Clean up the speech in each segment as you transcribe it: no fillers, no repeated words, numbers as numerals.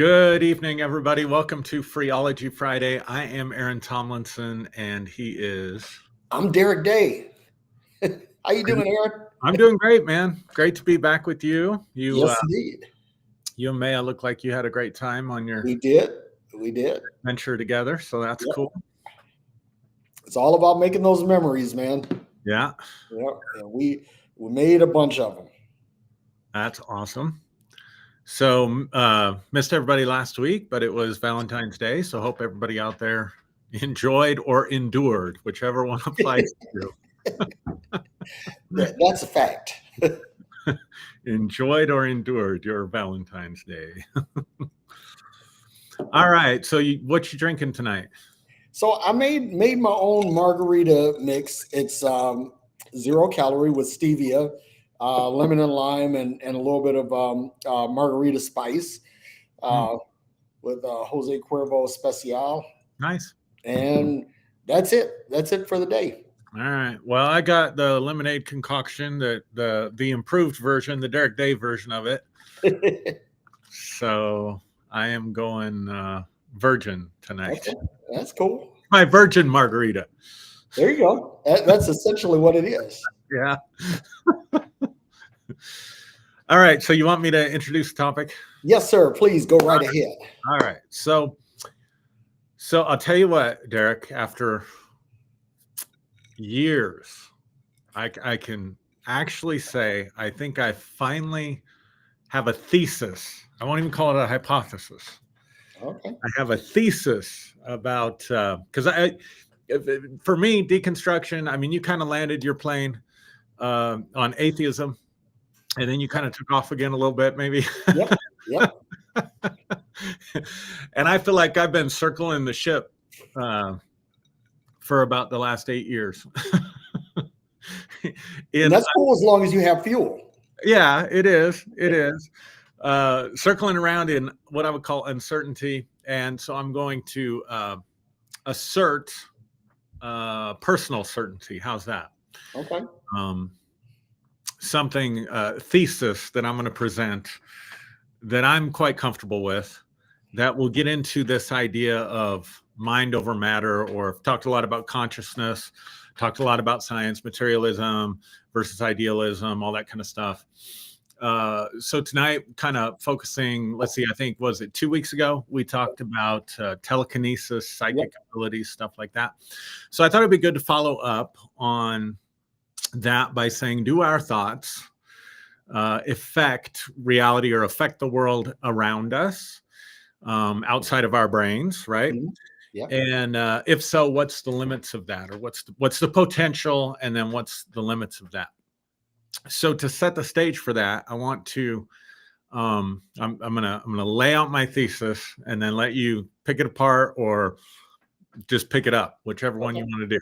Good evening, everybody. Welcome to Freeology Friday. I am Aaron Tomlinson, and he is. I'm Derrick Day. How you doing, Aaron? I'm doing great, man. Great to be back with you. Yes, indeed. You and Maya look like you had a great time on your We did. We did. adventure together, so that's Yep. cool. It's all about making those memories, man. Yeah, Yep. And we made a bunch of them. that's awesome. So, missed everybody last week, but it was Valentine's Day, so hope everybody out there enjoyed or endured, whichever one applies to you. That's a fact. Enjoyed or endured your Valentine's Day. All right. So, what you drinking tonight? So I made my own margarita mix. It's 0 calorie with stevia, lemon and lime, and a little bit of margarita spice with Jose Cuervo Especial. Nice. And that's it. That's it for the day. All right. Well, I got the lemonade concoction, the improved version, the Derrick Day version of it. So I am going virgin tonight. Okay. That's cool. My virgin margarita. There you go. That's essentially what it is. Yeah. All right. So you want me to introduce the topic? Yes, sir. Please go right ahead. All right. So I'll tell you what, Derrick, after years, I can actually say I think I finally have a thesis. I won't even call it a hypothesis. Okay. I have a thesis about because for me, deconstruction. I mean, you kind of landed your plane on atheism, and then you kind of took off again a little bit, maybe. Yep. Yep. And I feel like I've been circling the ship for about the last 8 years. And that's cool as long as you have fuel. Yeah, it is. It is. Circling around in what I would call uncertainty. And so I'm going to assert personal certainty. How's that? Okay. Something, thesis that I'm going to present that I'm quite comfortable with, that will get into this idea of mind over matter, or talked a lot about consciousness, talked a lot about science, materialism versus idealism, all that kind of stuff. So tonight, kind of focusing, let's see, I think, was it 2 weeks ago? We talked about telekinesis, psychic abilities, stuff like that. So I thought it'd be good to follow up on that by saying, do our thoughts affect reality or affect the world around us, outside of our brains, right? Mhm. Yeah. And if so, what's the limits of that, or what's the potential, and then what's the limits of that? So to set the stage for that, I want to I'm gonna lay out my thesis and then let you pick it apart or just pick it up, whichever one you want to do.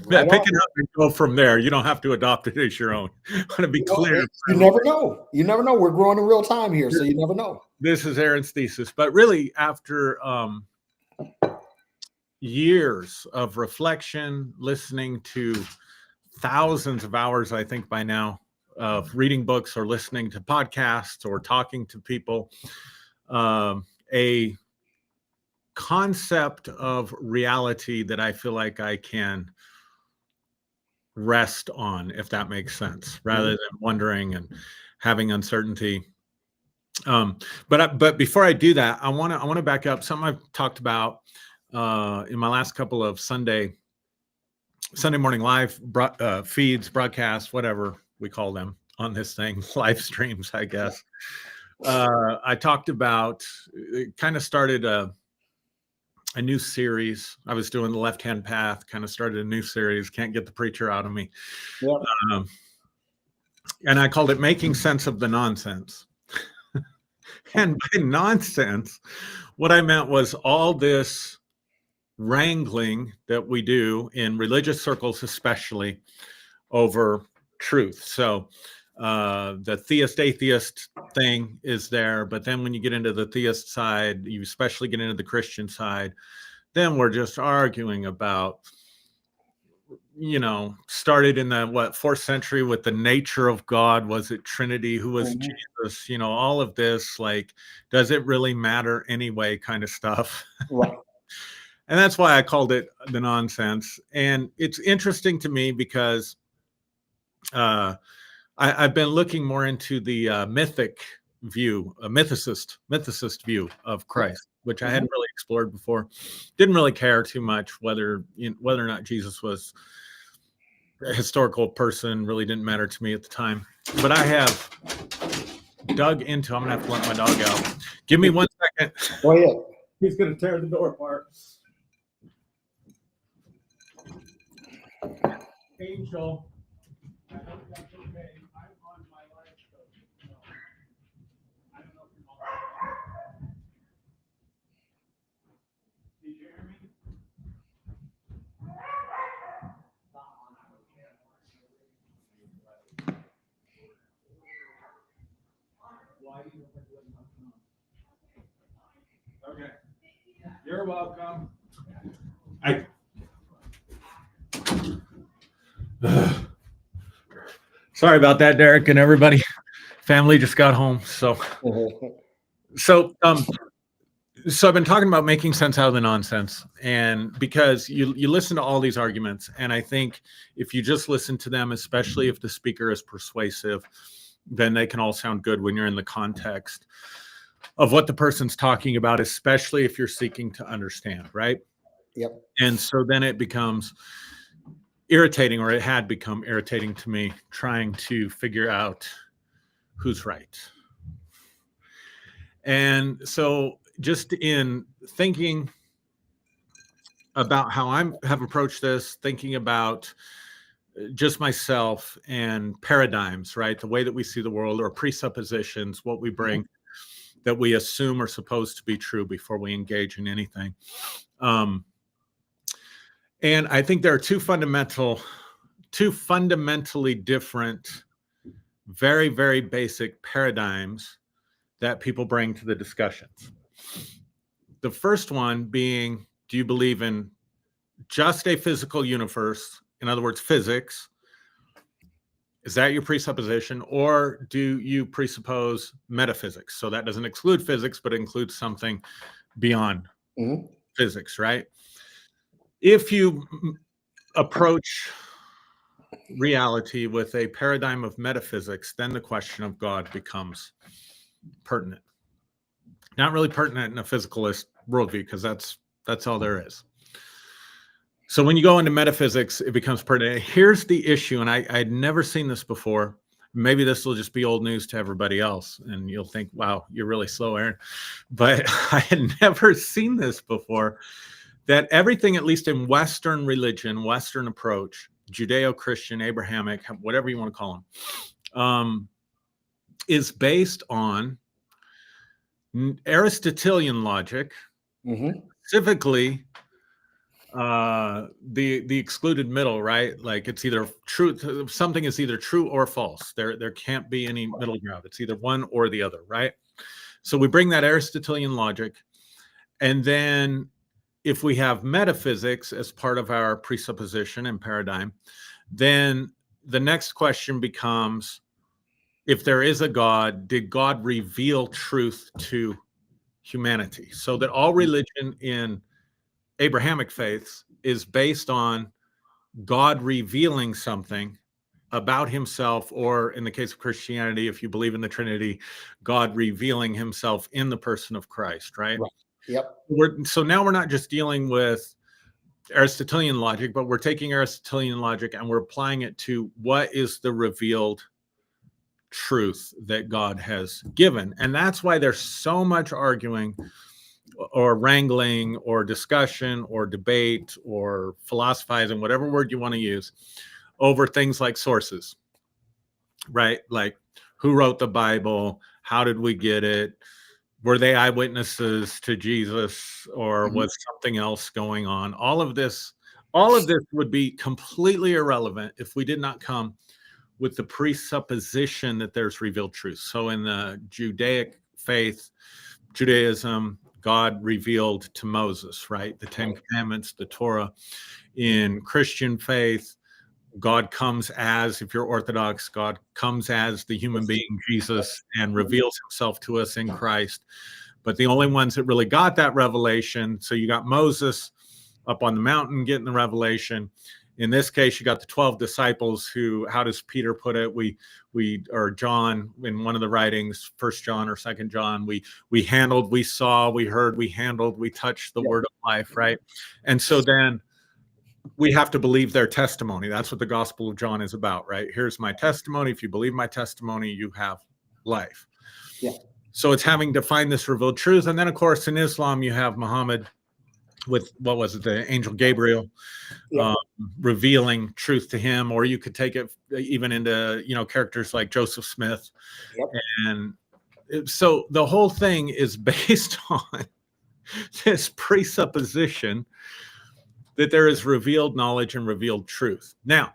Right Pick on. it up and go from there. You don't have to adopt it as your own. I want to be clear. You never know. You never know. We're growing in real time here, so you never know. This is Aaron's thesis, but really, after years of reflection, listening to thousands of hours, I think by now, of reading books or listening to podcasts or talking to people, a concept of reality that I feel like I can rest on, if that makes sense, rather than wondering and having uncertainty. But before I do that, I want to back up something I've talked about in my last couple of Sunday morning live feeds, broadcasts, whatever we call them on this thing, live streams, I guess. I talked about, it kind of started a new series. I was doing the left-hand path, kind of started a new series, Can't Get the Preacher Out of Me. Yep. And I called it Making Sense of the Nonsense. And by nonsense, what I meant was all this wrangling that we do in religious circles, especially over truth. So the theist atheist thing is there, but then when you get into the theist side, you especially get into the Christian side, then we're just arguing about started in the 4th century with the nature of God. Was it Trinity? Who was Jesus? All of this, like, does it really matter anyway kind of stuff. Right. And that's why I called it the nonsense. And it's interesting to me because I've been looking more into the mythic view, a mythicist view of Christ, which I hadn't really explored before. Didn't really care too much whether or not Jesus was a historical person. Really didn't matter to me at the time. But I have dug into. I'm gonna have to let my dog out. Give me 1 second. Go ahead. He's gonna tear the door apart. Angel. I hope that's okay. I'm on my live show. So I don't know if you're all right. Did you hear me? Why do you think it wasn't on? Okay. You're welcome. Sorry about that, Derrick, and everybody. Family just got home, so I've been talking about making sense out of the nonsense, and because you listen to all these arguments, and I think if you just listen to them, especially if the speaker is persuasive, then they can all sound good when you're in the context of what the person's talking about, especially if you're seeking to understand, right? Yep. And so then it becomes irritating, or it had become irritating to me, trying to figure out who's right. And so just in thinking about how I have approached this, thinking about just myself and paradigms, right? The way that we see the world, or presuppositions, what we bring that we assume are supposed to be true before we engage in anything. And I think there are two fundamentally different, very, very basic paradigms that people bring to the discussions. The first one being, do you believe in just a physical universe? In other words, physics. Is that your presupposition? Or do you presuppose metaphysics? So that doesn't exclude physics, but includes something beyond physics, right? If you approach reality with a paradigm of metaphysics, then the question of God becomes pertinent. Not really pertinent in a physicalist worldview, because that's all there is. So when you go into metaphysics, it becomes pertinent. Here's the issue, and I'd never seen this before. Maybe this will just be old news to everybody else, and you'll think, wow, you're really slow, Aaron. But I had never seen this before, that everything, at least in Western religion, Western approach, Judeo-Christian, Abrahamic, whatever you want to call them, is based on Aristotelian logic, specifically the excluded middle, right? Like, it's either true, something is either true or false. There can't be any middle ground. It's either one or the other, right? So we bring that Aristotelian logic, and then if we have metaphysics as part of our presupposition and paradigm, then the next question becomes, if there is a God, did God reveal truth to humanity? So that all religion in Abrahamic faiths is based on God revealing something about himself, or in the case of Christianity, if you believe in the Trinity, God revealing himself in the person of Christ, right? Yep. So now we're not just dealing with Aristotelian logic, but we're taking Aristotelian logic and we're applying it to what is the revealed truth that God has given. And that's why there's so much arguing or wrangling or discussion or debate or philosophizing, whatever word you want to use, over things like sources, right? Like, who wrote the Bible? How did we get it? Were they eyewitnesses to Jesus, or was something else going on? All of this would be completely irrelevant if we did not come with the presupposition that there's revealed truth. So in the Judaic faith, Judaism, God revealed to Moses, right? The Ten Commandments, the Torah. In Christian faith, God comes as, if you're Orthodox, God comes as the human being, Jesus, and reveals himself to us in Christ. But the only ones that really got that revelation, so you got Moses up on the mountain getting the revelation. In this case, you got the 12 disciples who, how does Peter put it? Or John in one of the writings, First John or Second John, we handled, we saw, we heard, we handled, we touched the word of life, right? And so then we have to believe their testimony. That's what the Gospel of John is about, right? Here's my testimony. If you believe my testimony, you have life. Yeah. So it's having to find this revealed truth. And then, of course, in Islam, you have Muhammad with, what was it, the angel Gabriel, revealing truth to him. Or you could take it even into, characters like Joseph Smith. And so the whole thing is based on this presupposition that there is revealed knowledge and revealed truth. Now,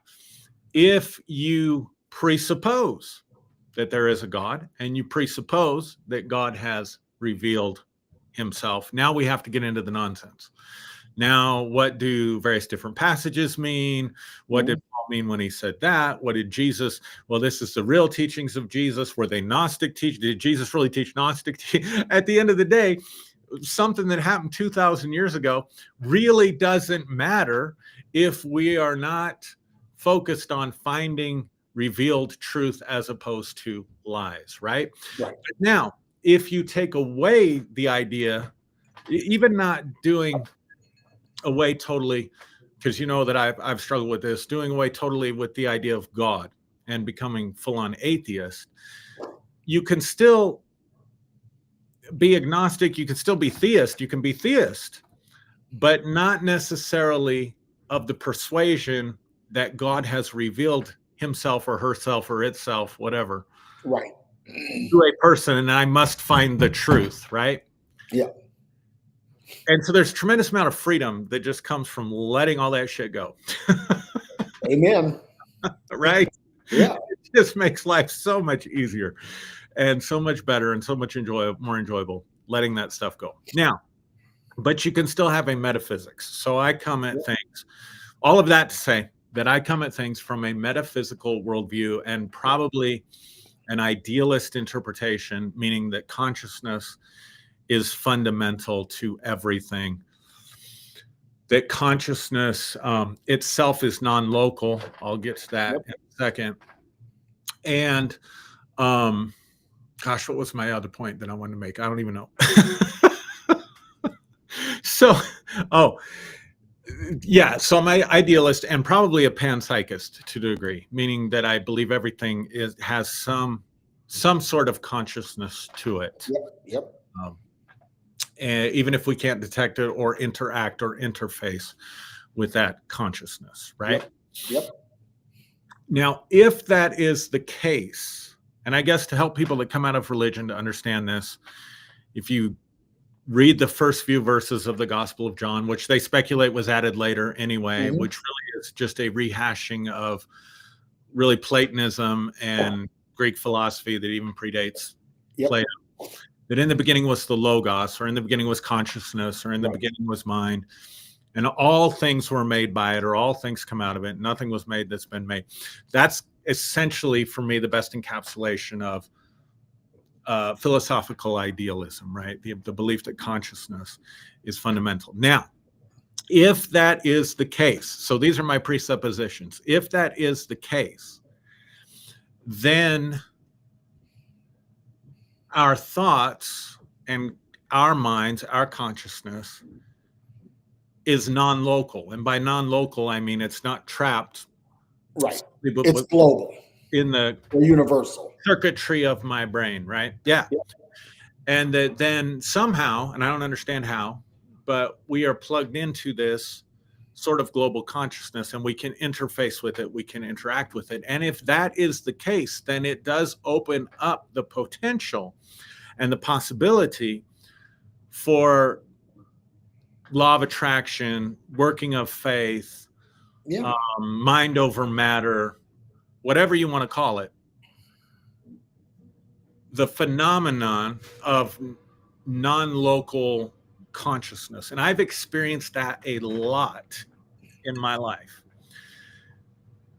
if you presuppose that there is a God and you presuppose that God has revealed himself, now we have to get into the nonsense. Now, what do various different passages mean? What did Paul mean when he said that? What did Jesus? Well, this is the real teachings of Jesus. Were they Gnostic teachings? Did Jesus really teach Gnostic? At the end of the day, something that happened 2,000 years ago really doesn't matter if we are not focused on finding revealed truth as opposed to lies, right? But now, if you take away the idea, even not doing away totally, because you know that I've struggled with this, doing away totally with the idea of God and becoming full-on atheist, you can still be agnostic, you can still be theist, you can be theist, but not necessarily of the persuasion that God has revealed himself or herself or itself, whatever, to a person, and I must find the truth, right? Yeah. And so there's a tremendous amount of freedom that just comes from letting all that shit go. Amen. Right? Yeah. It just makes life so much easier and so much better and so much more enjoyable letting that stuff go. Now, but you can still have a metaphysics. So I come at things, all of that to say that I come at things from a metaphysical worldview and probably an idealist interpretation, meaning that consciousness is fundamental to everything. That consciousness itself is non-local. I'll get to that in a second. And gosh, what was my other point that I wanted to make? I don't even know. So I'm an idealist and probably a panpsychist to a degree, meaning that I believe everything has some sort of consciousness to it. And even if we can't detect it or interact or interface with that consciousness, right? Now, if that is the case, and I guess to help people that come out of religion to understand this, if you read the first few verses of the Gospel of John, which they speculate was added later anyway, which really is just a rehashing of really Platonism and Greek philosophy that even predates Plato. That in the beginning was the Logos, or in the beginning was consciousness, or in the beginning was mind, and all things were made by it, or all things come out of it. Nothing was made that's been made. That's essentially, for me, the best encapsulation of philosophical idealism, right? The belief that consciousness is fundamental. Now, if that is the case, so these are my presuppositions. If that is the case, then our thoughts and our minds, our consciousness is non-local. And by non-local, I mean it's not trapped. It's global. In the universal circuitry of my brain, right? Yeah. And that then somehow, and I don't understand how, but we are plugged into this sort of global consciousness and we can interface with it, we can interact with it. And if that is the case, then it does open up the potential and the possibility for law of attraction, working of faith, mind over matter, whatever you want to call it, the phenomenon of non-local consciousness. And I've experienced that a lot in my life.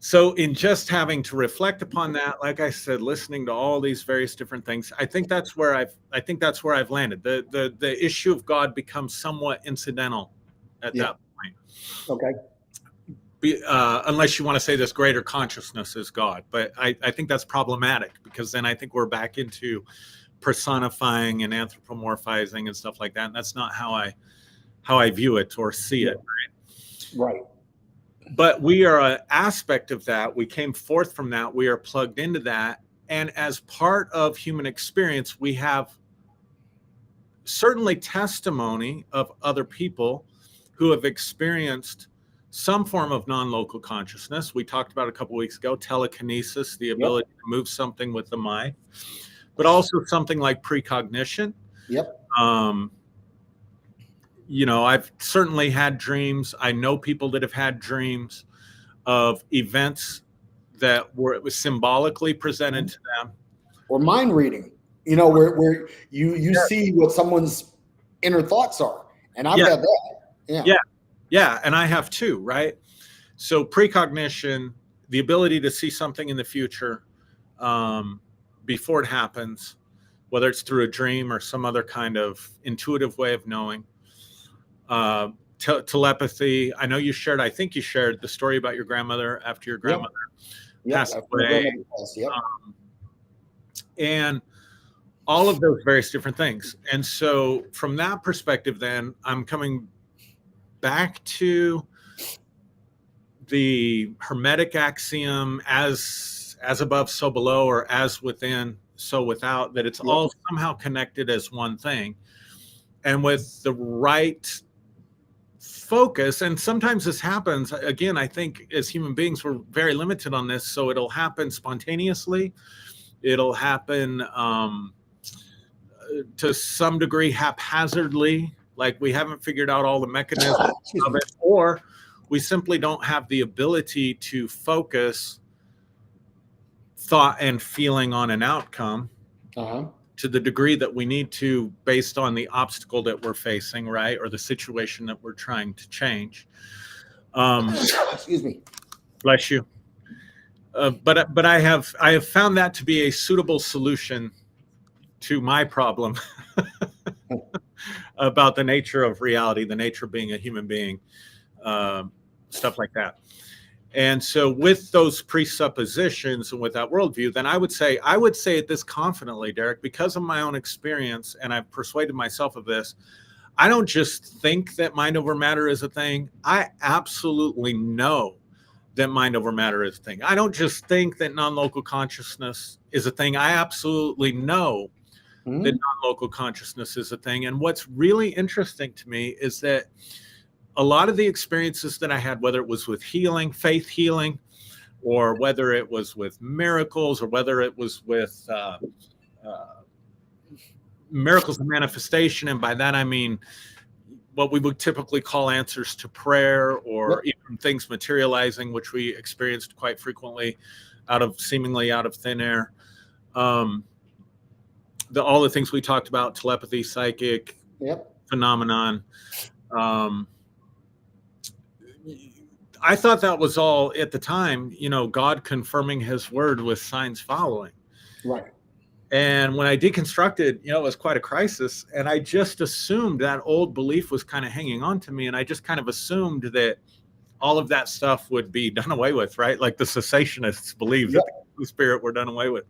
So in just having to reflect upon that, like I said, listening to all these various different things, I think that's where I've landed. The issue of God becomes somewhat incidental at Yeah. that point. Okay. Unless you want to say this greater consciousness is God. But I think that's problematic, because then I think we're back into personifying and anthropomorphizing and stuff like that. And that's not how I view it or see it. Right. But we are an aspect of that. We came forth from that. We are plugged into that. And as part of human experience, we have certainly testimony of other people who have experienced some form of non-local consciousness. We talked about a couple weeks ago, telekinesis, the ability to move something with the mind, but also something like precognition. Yep. I've certainly had dreams. I know people that have had dreams of events that it was symbolically presented to them. Or mind reading, where you see what someone's inner thoughts are. And I've had that. Yeah. And I have too, right? So precognition, the ability to see something in the future before it happens, whether it's through a dream or some other kind of intuitive way of knowing. Telepathy. I think you shared the story about your grandmother after your grandmother passed away. And all of those various different things. And so from that perspective, then I'm coming back to the Hermetic axiom, as above, so below, or as within, so without, that it's all somehow connected as one thing. And with the right focus, and sometimes this happens, again, I think as human beings, we're very limited on this. So it'll happen spontaneously. It'll happen to some degree haphazardly, like we haven't figured out all the mechanisms of it, or we simply don't have the ability to focus thought and feeling on an outcome to the degree that we need to, based on the obstacle that we're facing, right, or the situation that we're trying to change. Excuse me. Bless you. But I have found that to be a suitable solution to my problem about the nature of reality, the nature of being a human being, stuff like that. And so with those presuppositions and with that worldview, then I would say it this confidently, Derrick, because of my own experience, and I've persuaded myself of this, I don't just think that mind over matter is a thing. I absolutely know that mind over matter is a thing. I don't just think that non-local consciousness is a thing. I absolutely know that non-local consciousness is a thing. And what's really interesting to me is that a lot of the experiences that I had, whether it was with healing, faith healing, or whether it was with miracles, or whether it was with miracles of manifestation, and by that I mean what we would typically call answers to prayer, or even things materializing, which we experienced quite frequently seemingly out of thin air. All the things we talked about, telepathy, psychic phenomenon. I thought that was all at the time, God confirming his word with signs following. Right. And when I deconstructed, it was quite a crisis. And I just assumed that old belief was kind of hanging on to me. And I just kind of assumed that all of that stuff would be done away with, right? Like the cessationists believed that the spirit were done away with,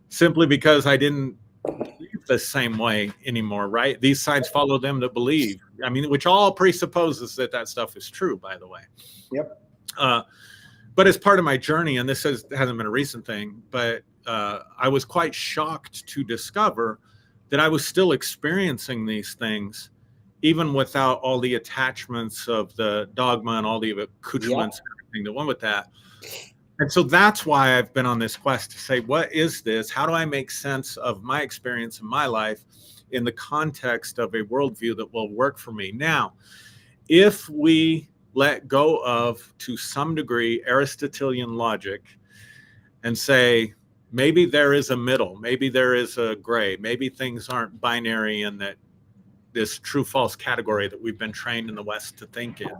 simply because I didn't believe the same way anymore, right? These signs follow them that believe. I mean, which all presupposes that stuff is true, by the way. But as part of my journey, and this hasn't been a recent thing, but I was quite shocked to discover that I was still experiencing these things, even without all the attachments of the dogma and all the accoutrements and everything that went with that. And so that's why I've been on this quest to say, what is this? How do I make sense of my experience in my life in the context of a worldview that will work for me? Now, if we let go of, to some degree, Aristotelian logic and say, maybe there is a middle, maybe there is a gray, maybe things aren't binary in that this true false category that we've been trained in the West to think in.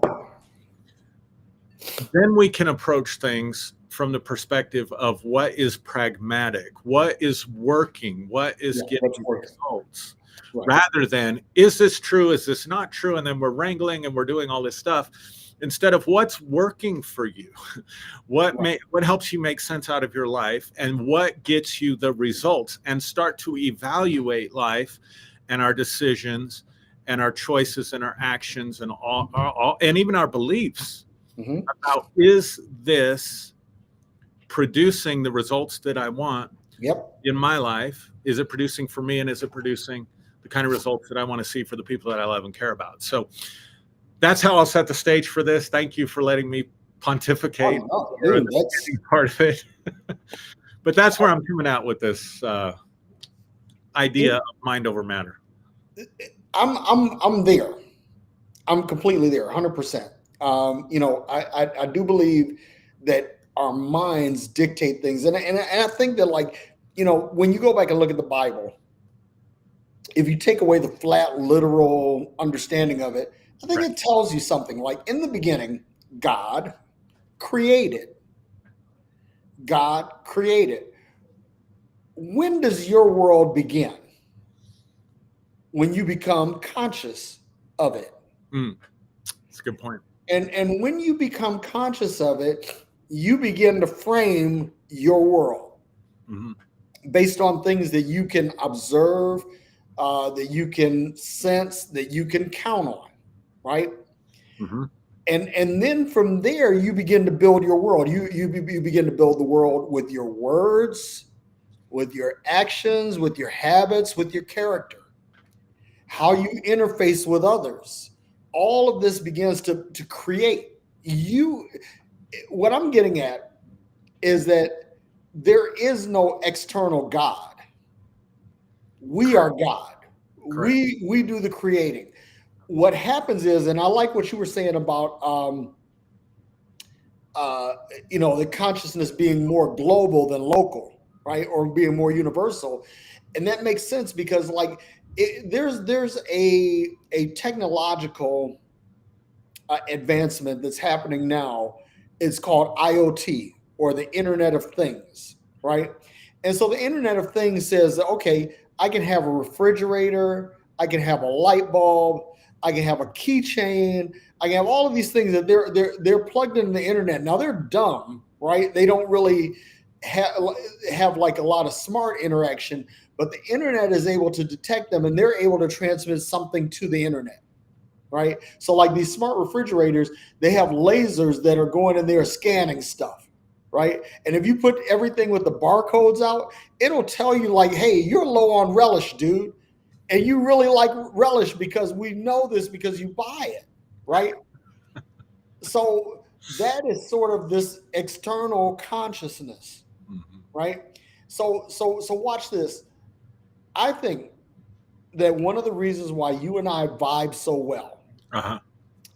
then we can approach things from the perspective of what is pragmatic, what is working, what is getting results, right. rather than, is this true, is this not true? And then we're wrangling and we're doing all this stuff instead of what's working for you, what helps you make sense out of your life, and what gets you the results, and start to evaluate life and our decisions and our choices and our actions and all and even our beliefs about, is this producing the results that I want in my life? Is it producing for me, and is it producing the kind of results that I want to see for the people that I love and care about? So that's how I'll set the stage for this. Thank you for letting me pontificate. Oh, no, dude, that's part of it. But that's where I'm coming out with this idea of mind over matter. I'm there. I'm completely there, 100%. I do believe that our minds dictate things, and I think that, like, when you go back and look at the Bible, if you take away the flat literal understanding of it, I think it tells you something. Like, in the beginning, God created. God created. When does your world begin? When you become conscious of it. That's a good point. And when you become conscious of it, you begin to frame your world based on things that you can observe, that you can sense, that you can count on, right? And then from there, you begin to build your world. You begin to build the world with your words, with your actions, with your habits, with your character, how you interface with others. All of this begins to create you. What I'm getting at is that there is no external God. We are God. We do the creating. What happens is, and I like what you were saying about the consciousness being more global than local, right? Or being more universal. And that makes sense because, like, there's a technological advancement that's happening now. It's called IoT, or the Internet of Things, right? And so the Internet of Things says, okay, I can have a refrigerator, I can have a light bulb, I can have a keychain, I can have all of these things that they're plugged into the internet. Now, they're dumb, right? They don't really have like a lot of smart interaction, but the internet is able to detect them, and they're able to transmit something to the internet, right? So like these smart refrigerators, they have lasers that are going in there scanning stuff, right? And if you put everything with the barcodes out, it'll tell you, like, hey, you're low on relish, dude. And you really like relish because we know this because you buy it, right? So that is sort of this external consciousness, right? So watch this. I think that one of the reasons why you and I vibe so well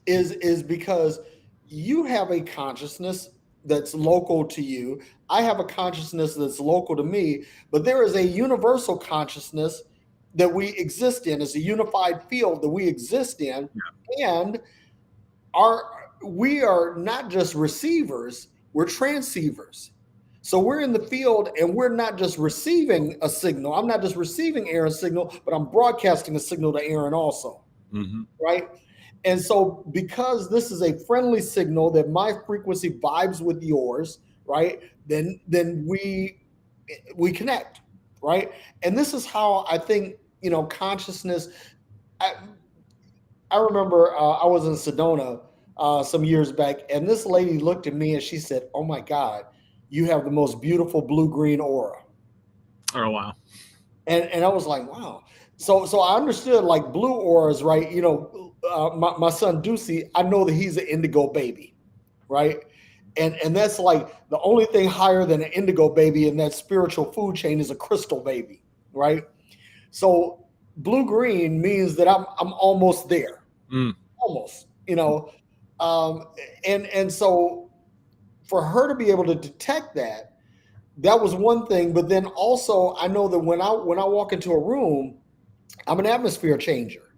is because you have a consciousness that's local to you. I have a consciousness that's local to me, but there is a universal consciousness that we exist in. It's a unified field that we exist in. And we are not just receivers, we're transceivers. So we're in the field, and we're not just receiving a signal. I'm not just receiving Aaron's signal, but I'm broadcasting a signal to Aaron also, right? And so because this is a friendly signal that my frequency vibes with yours, right, then we connect, right? And this is how I think, consciousness. I remember I was in Sedona some years back, and this lady looked at me and she said, "Oh my God, you have the most beautiful blue-green aura." Oh, wow. And I was like, wow. So I understood, like, blue auras, right? My son Ducey, I know that he's an indigo baby, right? And that's like the only thing higher than an indigo baby in that spiritual food chain is a crystal baby, right? So blue-green means that I'm almost there, almost, and so for her to be able to detect that was one thing. But then also, I know that when I walk into a room, I'm an atmosphere changer.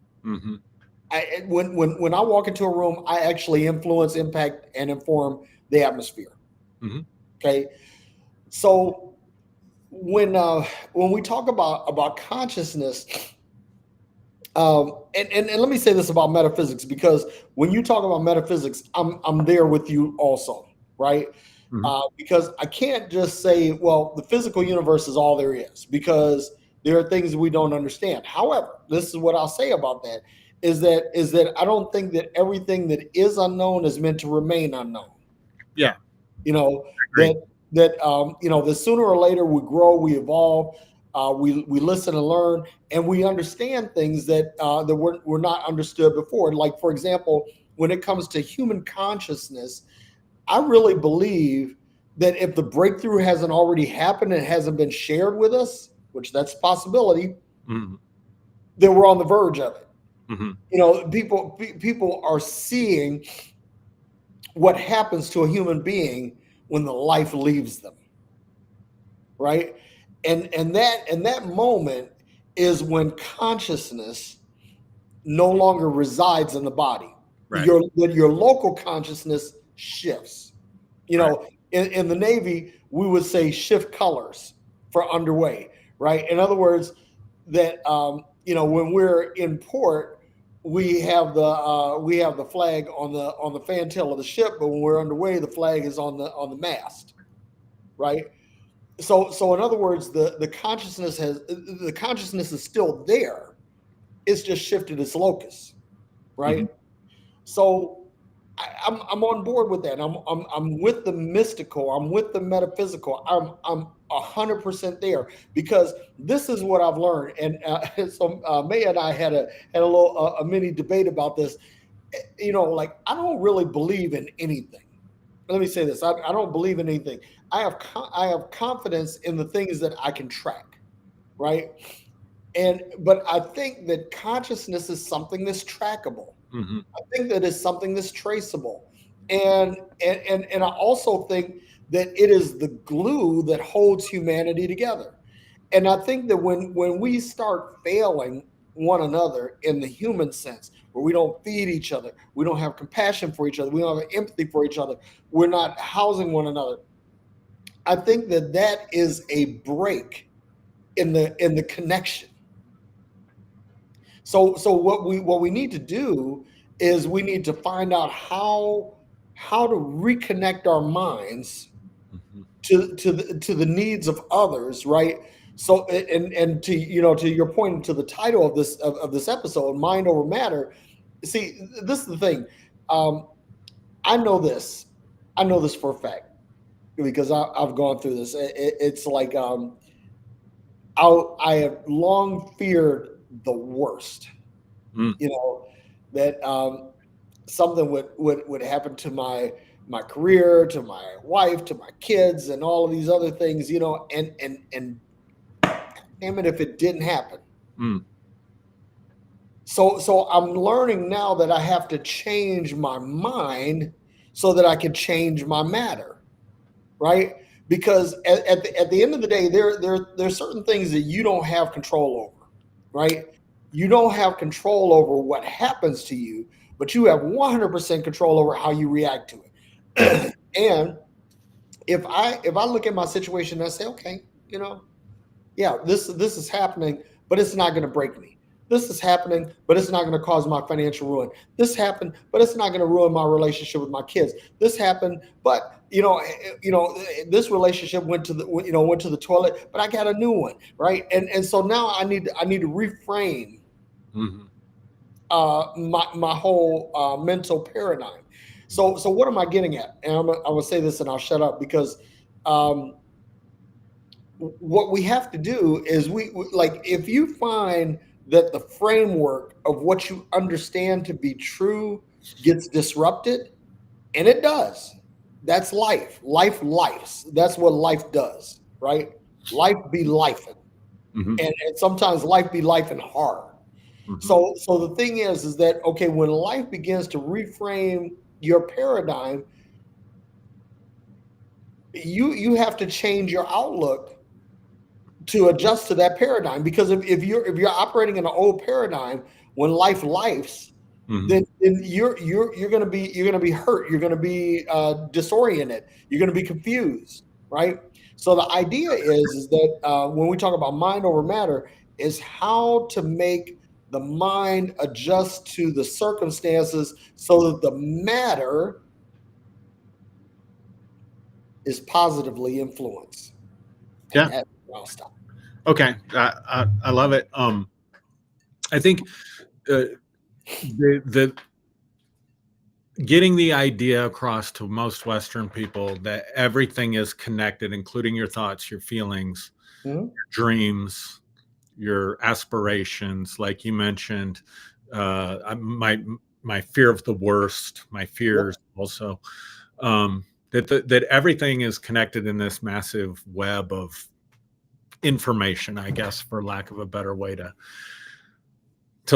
when I walk into a room, I actually influence, impact, and inform the atmosphere. Mm-hmm. Okay, so when we talk about consciousness, and let me say this about metaphysics, because when you talk about metaphysics, I'm there with you also, right? Mm-hmm. Because I can't just say, well, the physical universe is all there is, because there are things we don't understand. However, this is what I'll say about that is that I don't think that everything that is unknown is meant to remain unknown. Yeah. You know Agree. that sooner or later we grow, we evolve, we listen and learn, and we understand things that were not understood before. Like, for example, when it comes to human consciousness, I really believe that if the breakthrough hasn't already happened and hasn't been shared with us, which that's a possibility, Mm-hmm. that we're on the verge of it. Mm-hmm. People are seeing what happens to a human being when the life leaves them, right? And that moment is when consciousness no longer resides in the body. Right. Your local consciousness shifts. Right. In the Navy, we would say shift colors for underway, right? In other words, that when we're in port, we have the flag on the fantail of the ship, but when we're underway, the flag is on the mast, right? So in other words, the consciousness is still there. It's just shifted its locus, Mm-hmm. right? So I'm on board with that. I'm with the mystical. I'm with the metaphysical. I'm 100% there, because this is what I've learned. And so May and I had a little a mini debate about this. Like, I don't really believe in anything. Let me say this: I don't believe in anything. I have confidence in the things that I can track, right? But I think that consciousness is something that's trackable. Mm-hmm. I think that is something that's traceable. And I also think that it is the glue that holds humanity together. And I think that when we start failing one another in the human sense, where we don't feed each other, we don't have compassion for each other, we don't have empathy for each other, we're not housing one another, I think that is a break in the connection. So what we need to do is we need to find out how to reconnect our minds Mm-hmm. to the needs of others, right? So, and to your point, to the title of this episode, mind over matter. See, this is the thing. um I know this. I know this for a fact, because I've gone through this. It's like, I have long feared the worst, Mm. that something would happen to my career, to my wife, to my kids, and all of these other things, and damn it if it didn't happen. Mm. So I'm learning now that I have to change my mind so that I can change my matter, right? Because at the end of the day, there's certain things that you don't have control over, right? You don't have control over what happens to you, but you have 100% control over how you react to Right. it. And if I look at my situation and I say, okay, yeah, this is happening, but it's not going to break me. This is happening, but it's not going to cause my financial ruin. This happened, but it's not going to ruin my relationship with my kids. This happened, but this relationship went to the toilet, but I got a new one, right? And so now I need to reframe Mm-hmm. my whole mental paradigm. So what am I getting at? And I will say this, and I'll shut up, because um, what we have to do is like, if you find that the framework of what you understand to be true gets disrupted, and it does. That's life. Life. That's what life does, right? Life be life, Mm-hmm. and sometimes life be life and hard. Mm-hmm. So the thing is that, okay, when life begins to reframe your paradigm, you have to change your outlook to adjust to that paradigm. Because if you're operating in an old paradigm, when life lifes, Mhm. then you're gonna be hurt. You're gonna be disoriented. You're gonna be confused, right? So the idea is that when we talk about mind over matter, is how to make the mind adjust to the circumstances so that the matter is positively influenced. And Yeah. that's where I'll stop. Okay. I love it. I think the getting the idea across to most Western people that everything is connected, including your thoughts, your feelings, Mhm. dreams, your aspirations, like you mentioned, my fear of the worst, my Yep. fears also, that everything is connected in this massive web of information, I guess, for lack of a better way to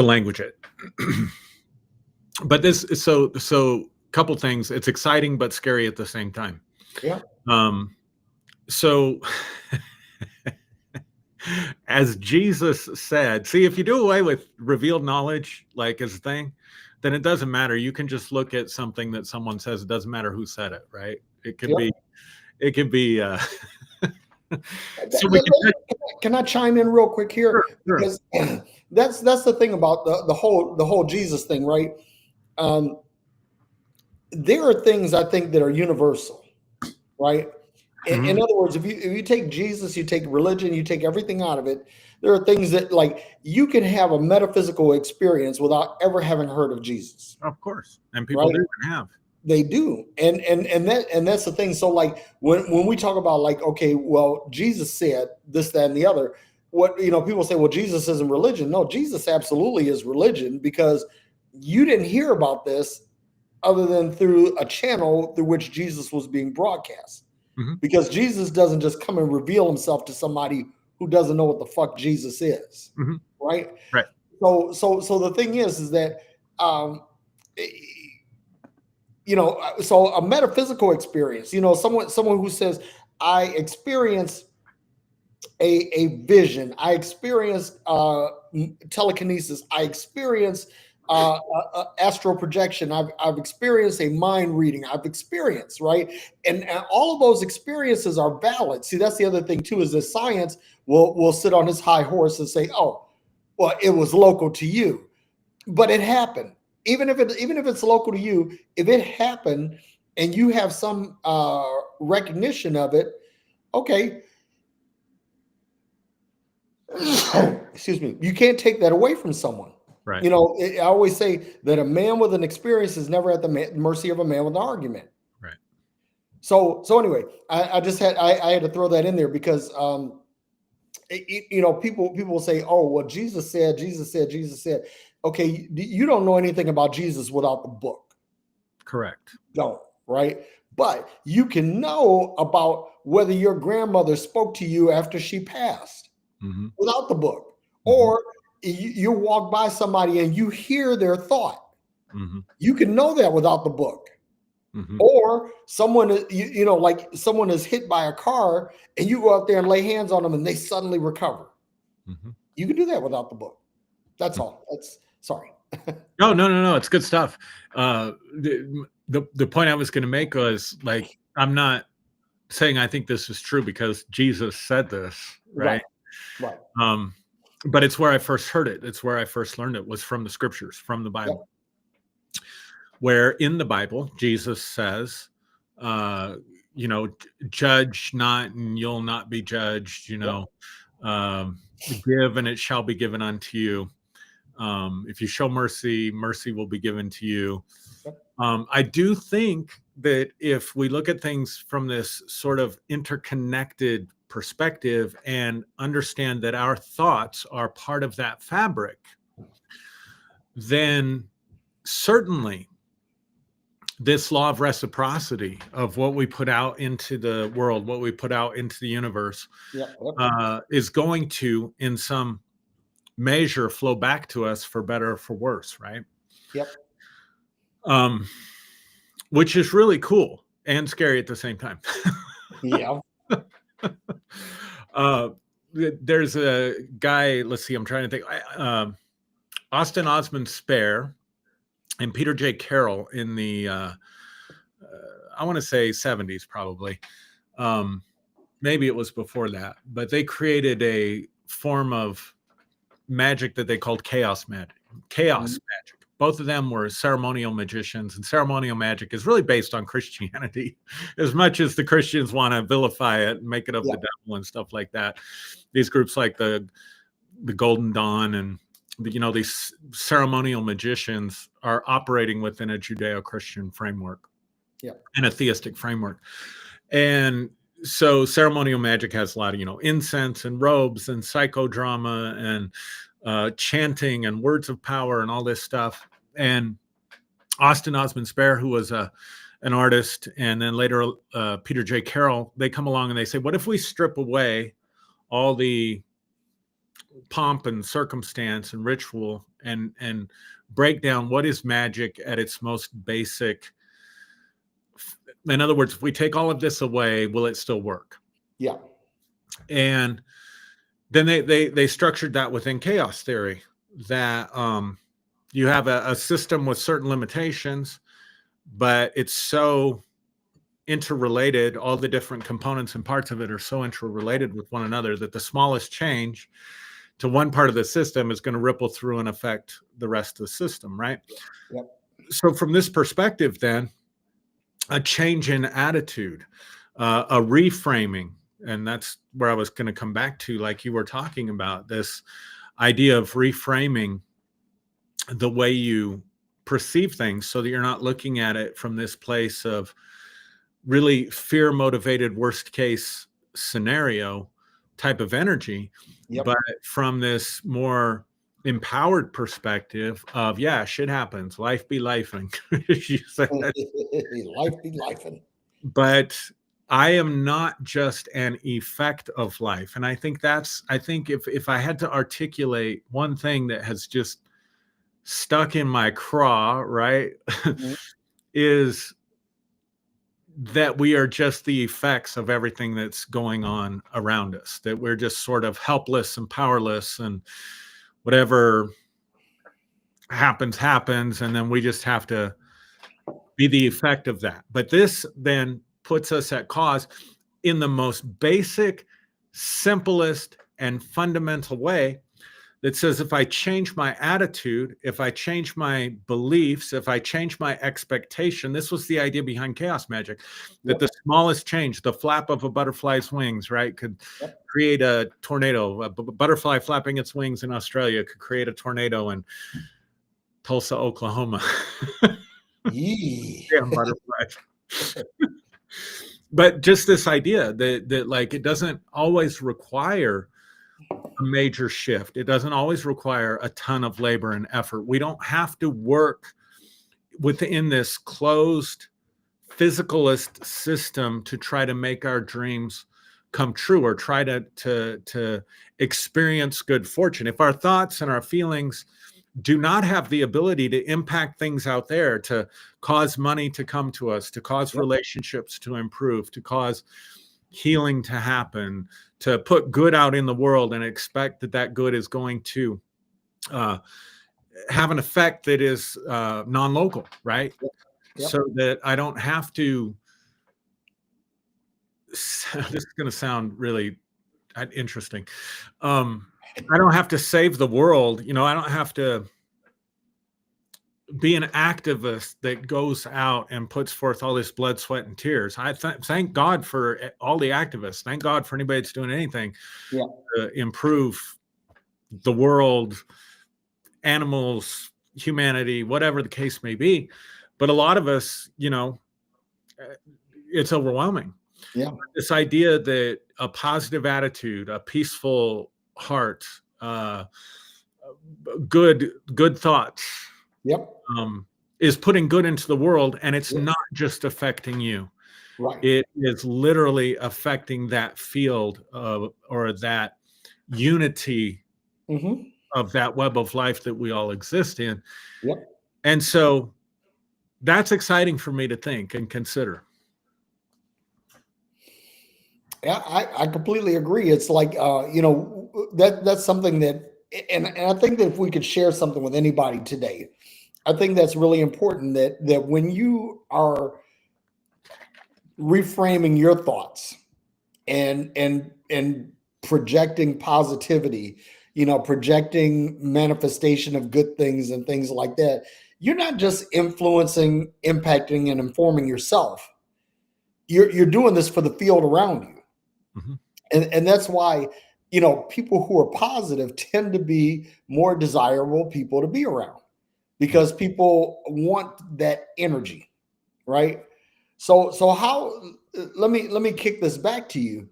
language it. But this so couple things. It's exciting but scary at the same time. Yeah. Um, so as Jesus said, see, if you do away with revealed knowledge, like as a thing, then it doesn't matter. You can just look at something that someone says. It doesn't matter who said it, right? It could Yep. be, it could be. So we can. Can I chime in real quick Sure, here? sure. Because that's the thing about the whole Jesus thing, right? Um, there are things I think that are universal, right? In Mhm. other words, if you take Jesus, you take religion, you take everything out of it, there are things that like you can have a metaphysical experience without ever having heard of Jesus, Of course, and people right? do and have. They do, and that's the thing. So like when we talk about like, okay, well, Jesus said this, that, and the other. What people say, well, Jesus isn't religion. No, Jesus absolutely is religion because you didn't hear about this other than through a channel through which Jesus was being broadcast. Mhm. Because Jesus doesn't just come and reveal himself to somebody who doesn't know what the fuck Jesus is, Mhm. right? Right. So the thing is that um, so a metaphysical experience, someone who says, I experienced a vision, I experienced telekinesis, I experienced astral projection, I've experienced a mind reading, I've experienced, right? And all of those experiences are valid. See, that's the other thing too, is that science will sit on his high horse and say, oh, well, it was local to you, but it happened. Even if it's local to you, if it happened and you have some recognition of it, okay, excuse me, you can't take that away from someone. Right. I always say that a man with an experience is never at the mercy of a man with an argument. Right. So anyway, I had to throw that in there because people will say, oh, well, Jesus said. Okay, you don't know anything about Jesus without the book. Correct. Don't, right? But you can know about whether your grandmother spoke to you after she passed Mhm. without the book, Mhm. or you walk by somebody and you hear their thought. Mhm. You can know that without the book. Mhm. Or someone, like someone is hit by a car and you go out there and lay hands on them and they suddenly recover. Mhm. You can do that without the book. That's all. That's sorry. No, no, no, no. It's good stuff. The point I was going to make was like I'm not saying I think this is true because Jesus said this, right? Right. Right. Um, but it's where I first heard it. It's where I first learned it was from the scriptures, from the Yep. Bible, where in the Bible Jesus says, uh, judge not and you'll not be judged. Yep. Give and it shall be given unto you. If you show mercy, mercy will be given to you. Yep. I do think that if we look at things from this sort of interconnected perspective and understand that our thoughts are part of that fabric, then certainly this law of reciprocity of what we put out into the world, what we put out into the universe, Yep. Yep. is going to, in some measure, flow back to us for better or for worse, right? Yep. Um, which is really cool and scary at the same time. Yeah. uh, there's a guy, let's see, I'm trying to think. Austin Osman Spare and Peter J. Carroll in the I want to say 70s probably. Maybe it was before that, but they created a form of magic that they called chaos magic. Magic. Both of them were ceremonial magicians, and ceremonial magic is really based on Christianity, as much as the Christians want to vilify it and make it of the devil and stuff like that. These groups like the Golden Dawn and these ceremonial magicians are operating within a Judeo-Christian framework, and a theistic framework. And so ceremonial magic has a lot of, incense and robes and psychodrama and chanting and words of power and all this stuff. And Austin Osman Spare, who was an artist, and then later Peter J. Carroll, they come along and they say, what if we strip away all the pomp and circumstance and ritual and break down what is magic at its most basic? In other words, if we take all of this away, will it still work? Yeah. And then they structured that within chaos theory, that you have a system with certain limitations, but it's so interrelated. All the different components and parts of it are so interrelated with one another that the smallest change to one part of the system is going to ripple through and affect the rest of the system, right? Yep. So from this perspective, then, a change in attitude, a reframing, and that's where I was going to come back to, like you were talking about, this idea of reframing the way you perceive things so that you're not looking at it from this place of really fear-motivated worst case scenario type of energy, but from this more empowered perspective of, shit happens, life be lifing. Life be lifing. But I am not just an effect of life. And I think if I had to articulate one thing that has just stuck in my craw, right, is that we are just the effects of everything that's going on around us, that we're just sort of helpless and powerless, and whatever happens, and then we just have to be the effect of that. But this then puts us at cause in the most basic, simplest, and fundamental way, that says if I change my attitude, if I change my beliefs, if I change my expectation, this was the idea behind chaos magic, that the smallest change, the flap of a butterfly's wings, right, could create a tornado. A butterfly flapping its wings in Australia could create a tornado in Tulsa, Oklahoma. Damn butterflies. But just this idea that like, it doesn't always require a major shift. It doesn't always require a ton of labor and effort. We don't have to work within this closed physicalist system to try to make our dreams come true, or try to experience good fortune. If our thoughts and our feelings do not have the ability to impact things out there, to cause money to come to us, to cause relationships to improve, to cause healing to happen, to put good out in the world and expect that good is going to have an effect that is non-local, right? So that I don't have to, this is going to sound really interesting. I don't have to save the world. I don't have to be an activist that goes out and puts forth all this blood, sweat, and tears. I thank God for all the activists. Thank God for anybody that's doing anything to improve the world, animals, humanity, whatever the case may be. But a lot of us, it's overwhelming. This idea that a positive attitude, a peaceful heart, good thoughts, is putting good into the world, and it's not just affecting you. It is literally affecting that field or that unity of that web of life that we all exist in. And so that's exciting for me to think and consider. Yeah, I completely agree. It's like, that's something that, and I think that if we could share something with anybody today, I think that's really important that when you are reframing your thoughts and projecting positivity, projecting manifestation of good things and things like that, you're not just influencing, impacting, and informing yourself. You're doing this for the field around you. Mhm. And that's why, people who are positive tend to be more desirable people to be around, because people want that energy, right? So how, let me kick this back to you.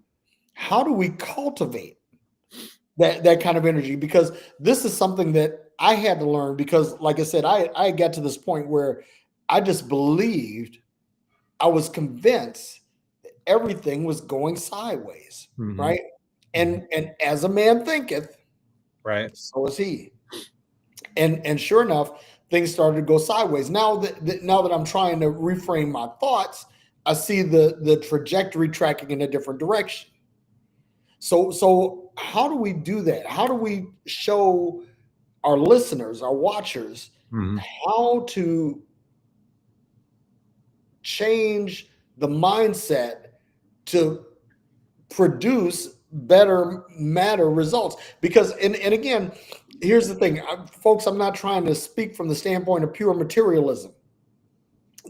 How do we cultivate that kind of energy? Because this is something that I had to learn, because like I said, I got to this point where I just believed, I was convinced that everything was going sideways, Mhm. right? And as a man thinketh, Right. so is he. And sure enough, things started to go sideways. Now that I'm trying to reframe my thoughts, I see the trajectory tracking in a different direction. So how do we do that? How do we show our listeners, our watchers, Mhm. how to change the mindset to produce better matter results? Because and again, here's the thing, folks, I'm not trying to speak from the standpoint of pure materialism.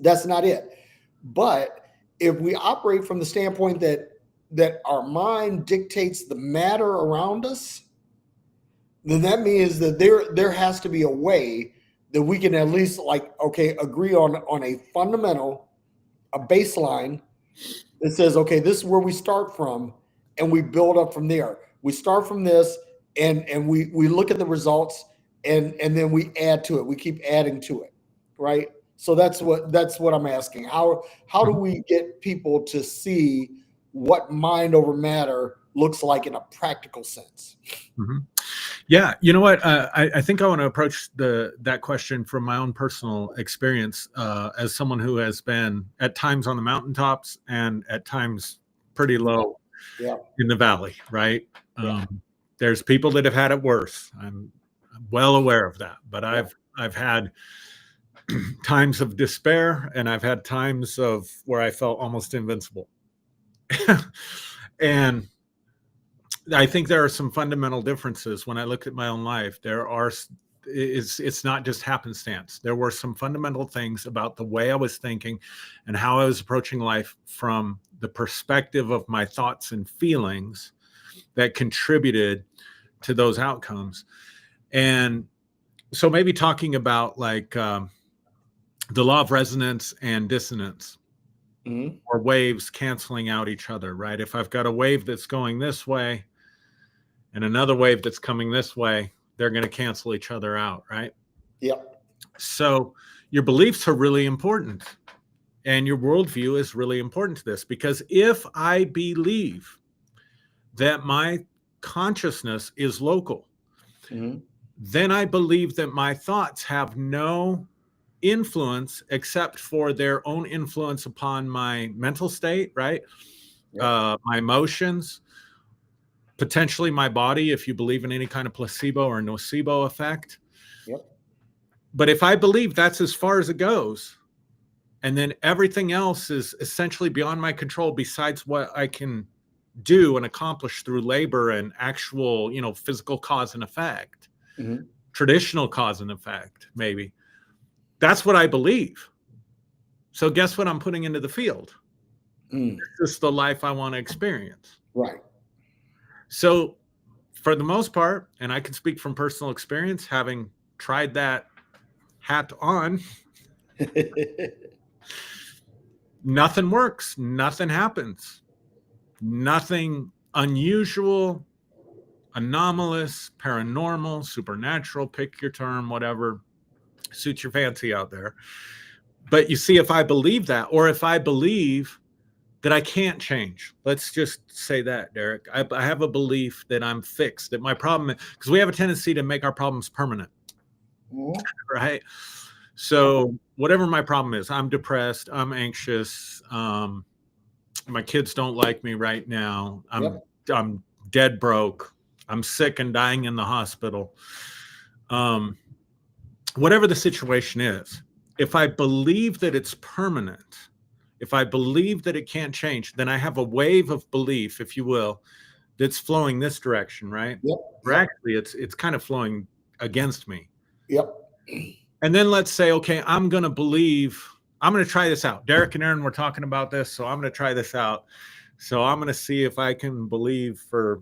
That's not it. But if we operate from the standpoint that our mind dictates the matter around us, then that means that there has to be a way that we can at least, like, okay, agree on a fundamental, a baseline that says, okay, this is where we start from, and we build up from there. We start from this, and we look at the results, and then we add to it. We keep adding to it, right? So that's what I'm asking. How do Mhm. we get people to see what mind over matter looks like in a practical sense? Mhm. Yeah, you know what? I think I want to approach that question from my own personal experience, as someone who has been at times on the mountaintops and at times pretty Yeah, low yeah, in the valley. Right? yeah, There's people that have had it worse. I'm well aware of that. But yeah. I've had times of despair, and I've had times of where I felt almost invincible. And I think there are some fundamental differences when I look at my own life. It's not just happenstance. There were some fundamental things about the way I was thinking and how I was approaching life from the perspective of my thoughts and feelings that contributed to those outcomes. And so maybe talking about like the law of resonance and dissonance, Mhm. or waves canceling out each other, right? If I've got a wave that's going this way and another wave that's coming this way, they're going to cancel each other out, right? Yep. So your beliefs are really important, and your worldview is really important to this, because if I believe that my consciousness is local, Mhm. then I believe that my thoughts have no influence except for their own influence upon my mental state, right? Yep. My emotions, potentially my body, if you believe in any kind of placebo or nocebo effect. Yep. But if I believe that's as far as it goes, and then everything else is essentially beyond my control besides what I can do and accomplish through labor and actual, physical cause and effect, Mhm. traditional cause and effect, maybe. That's what I believe. So guess what I'm putting into the field? Mm. This is the life I want to experience. Right. So for the most part, and I can speak from personal experience, having tried that hat on, nothing works, nothing happens, nothing unusual, anomalous, paranormal, supernatural, pick your term, whatever suits your fancy out there. But you see, if I believe that, or if I believe that I can't change, let's just say that, Derrick, I have a belief that I'm fixed, that my problem, because we have a tendency to make our problems permanent, Mhm. right? So whatever my problem is, I'm depressed, I'm anxious, my kids don't like me right now, I'm Yep. I'm dead broke, I'm sick and dying in the hospital. Um, whatever the situation is, if I believe that it's permanent, if I believe that it can't change, then I have a wave of belief, if you will, that's flowing this direction, right? Yep. Or Yep. actually it's kind of flowing against me. Yep. And then let's say, okay, I'm going to try this out. Derrick and Aaron were talking about this, so I'm going to try this out. So I'm going to see if I can believe for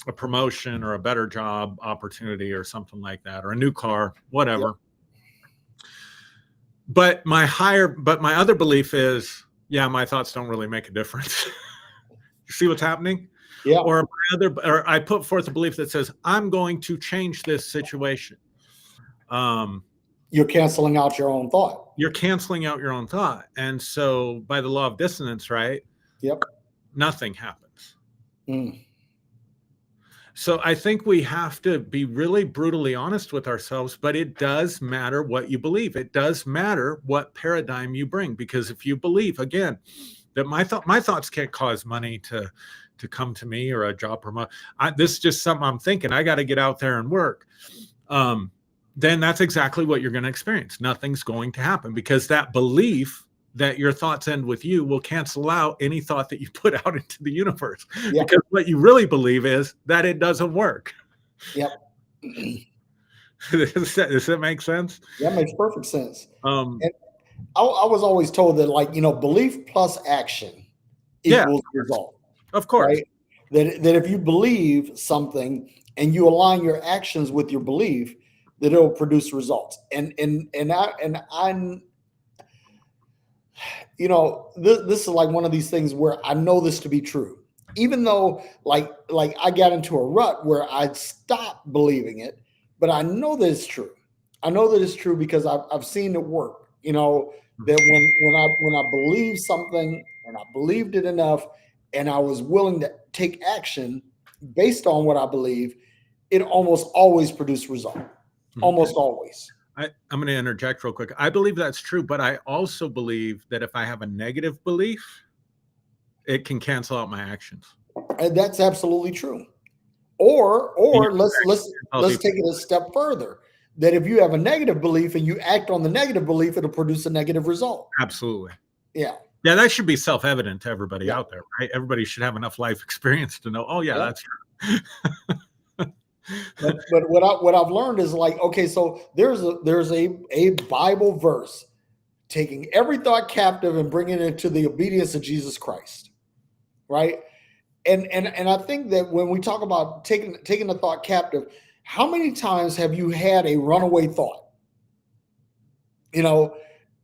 a promotion or a better job opportunity or something like that, or a new car, whatever. Yep. But my other belief is, yeah, my thoughts don't really make a difference. You see what's happening? Yeah. Or I put forth a belief that says, I'm going to change this situation. You're canceling out your own thought. You're canceling out your own thought. And so by the law of dissonance, right? Yep. Nothing happens. Mm. So I think we have to be really brutally honest with ourselves, but it does matter what you believe. It does matter what paradigm you bring, because if you believe, again, that my thoughts can't cause money to come to me or a job promote. This is just something I'm thinking. I got to get out there and work. Then that's exactly what you're going to experience. Nothing's going to happen, because that belief that your thoughts end with you will cancel out any thought that you put out into the universe. Yeah. Because what you really believe is that it doesn't work. Yep. Does that make sense? That makes perfect sense. And I was always told that, like, belief plus action equals result. Of course. Right? That if you believe something and you align your actions with your belief, that it'll produce results. And I'm this is like one of these things where I know this to be true, even though like I got into a rut where I stopped believing it, but I know that it's true. I know that it's true because I've seen it work. That when I believe something and I believed it enough and I was willing to take action based on what I believe, it almost always produced result. Almost always. I'm going to interject real quick. I believe that's true, but I also believe that if I have a negative belief, it can cancel out my actions. And that's absolutely true. Or let's take it a step further. That if you have a negative belief and you act on the negative belief, it'll produce a negative result. Absolutely. Yeah. Yeah, that should be self-evident to everybody out there, right? Everybody should have enough life experience to know, oh yeah. That's true. but what I've learned is, like, okay, so there's a Bible verse taking every thought captive and bringing it into the obedience of Jesus Christ, right? And I think that when we talk about taking a thought captive, how many times have you had a runaway thought?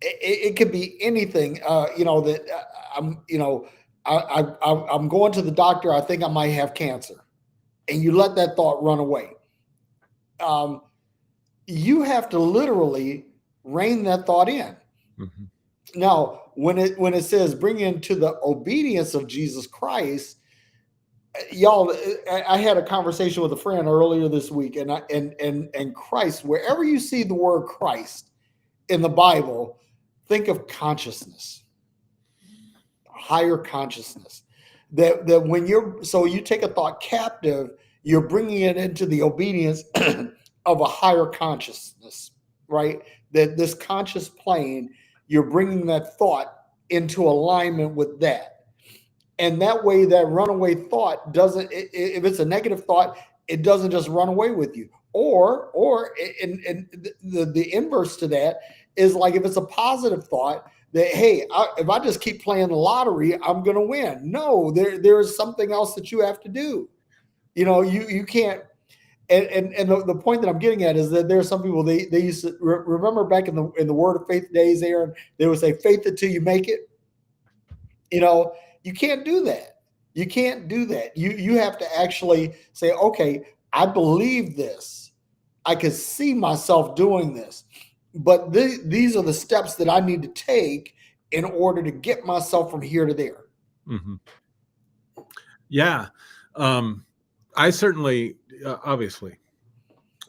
It could be anything. That I'm going to the doctor. I think I might have cancer, and you let that thought run away. You have to literally rein that thought in. Mm-hmm. Now, when it says bring into the obedience of Jesus Christ, y'all, I had a conversation with a friend earlier this week, and Christ, wherever you see the word Christ in the Bible, think of consciousness, higher consciousness. That when you take a thought captive, you're bringing it into the obedience of a higher consciousness, right? That this conscious plane, you're bringing that thought into alignment with that. And that way, that runaway thought doesn't, if it's a negative thought, it doesn't just run away with you. Or the inverse to that is, like, if it's a positive thought that, hey, if I just keep playing the lottery, I'm going to win. No, there's something else that you have to do. You can't. And the point that I'm getting at is that there are some people, they used to remember back in the Word of Faith days, Aaron, they would say faith until you make it. You can't do that. You can't do that. You have to actually say, okay, I believe this. I can see myself doing this, but these are the steps that I need to take in order to get myself from here to there. Mm-hmm. Yeah. I certainly, obviously,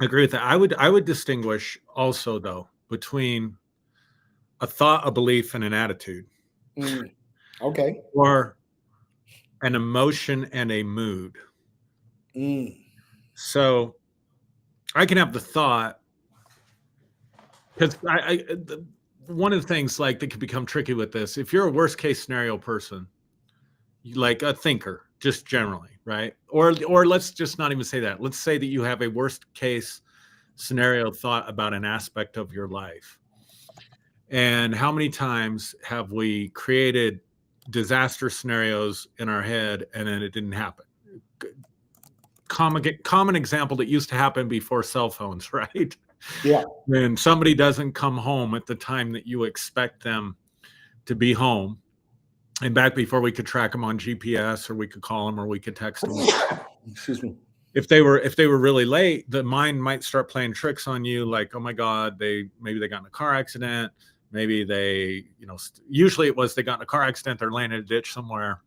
agree with that. I would distinguish also, though, between a thought, a belief, and an attitude. Okay. Or an emotion and a mood. So I can have the thought, because one of the things like that could become tricky with this, if you're a worst case scenario person, like a thinker, just generally, right? Or let's just not even say that. Let's say that you have a worst case scenario thought about an aspect of your life. And how many times have we created disaster scenarios in our head and then it didn't happen? Common example that used to happen before cell phones, right? Yeah. When somebody doesn't come home at the time that you expect them to be home, and back before we could track them on GPS or we could call them or we could text them. Excuse me. If they were really late, the mind might start playing tricks on you, like, oh my God, maybe they got in a car accident. Maybe they, usually it was they got in a car accident, they're laying in a ditch somewhere,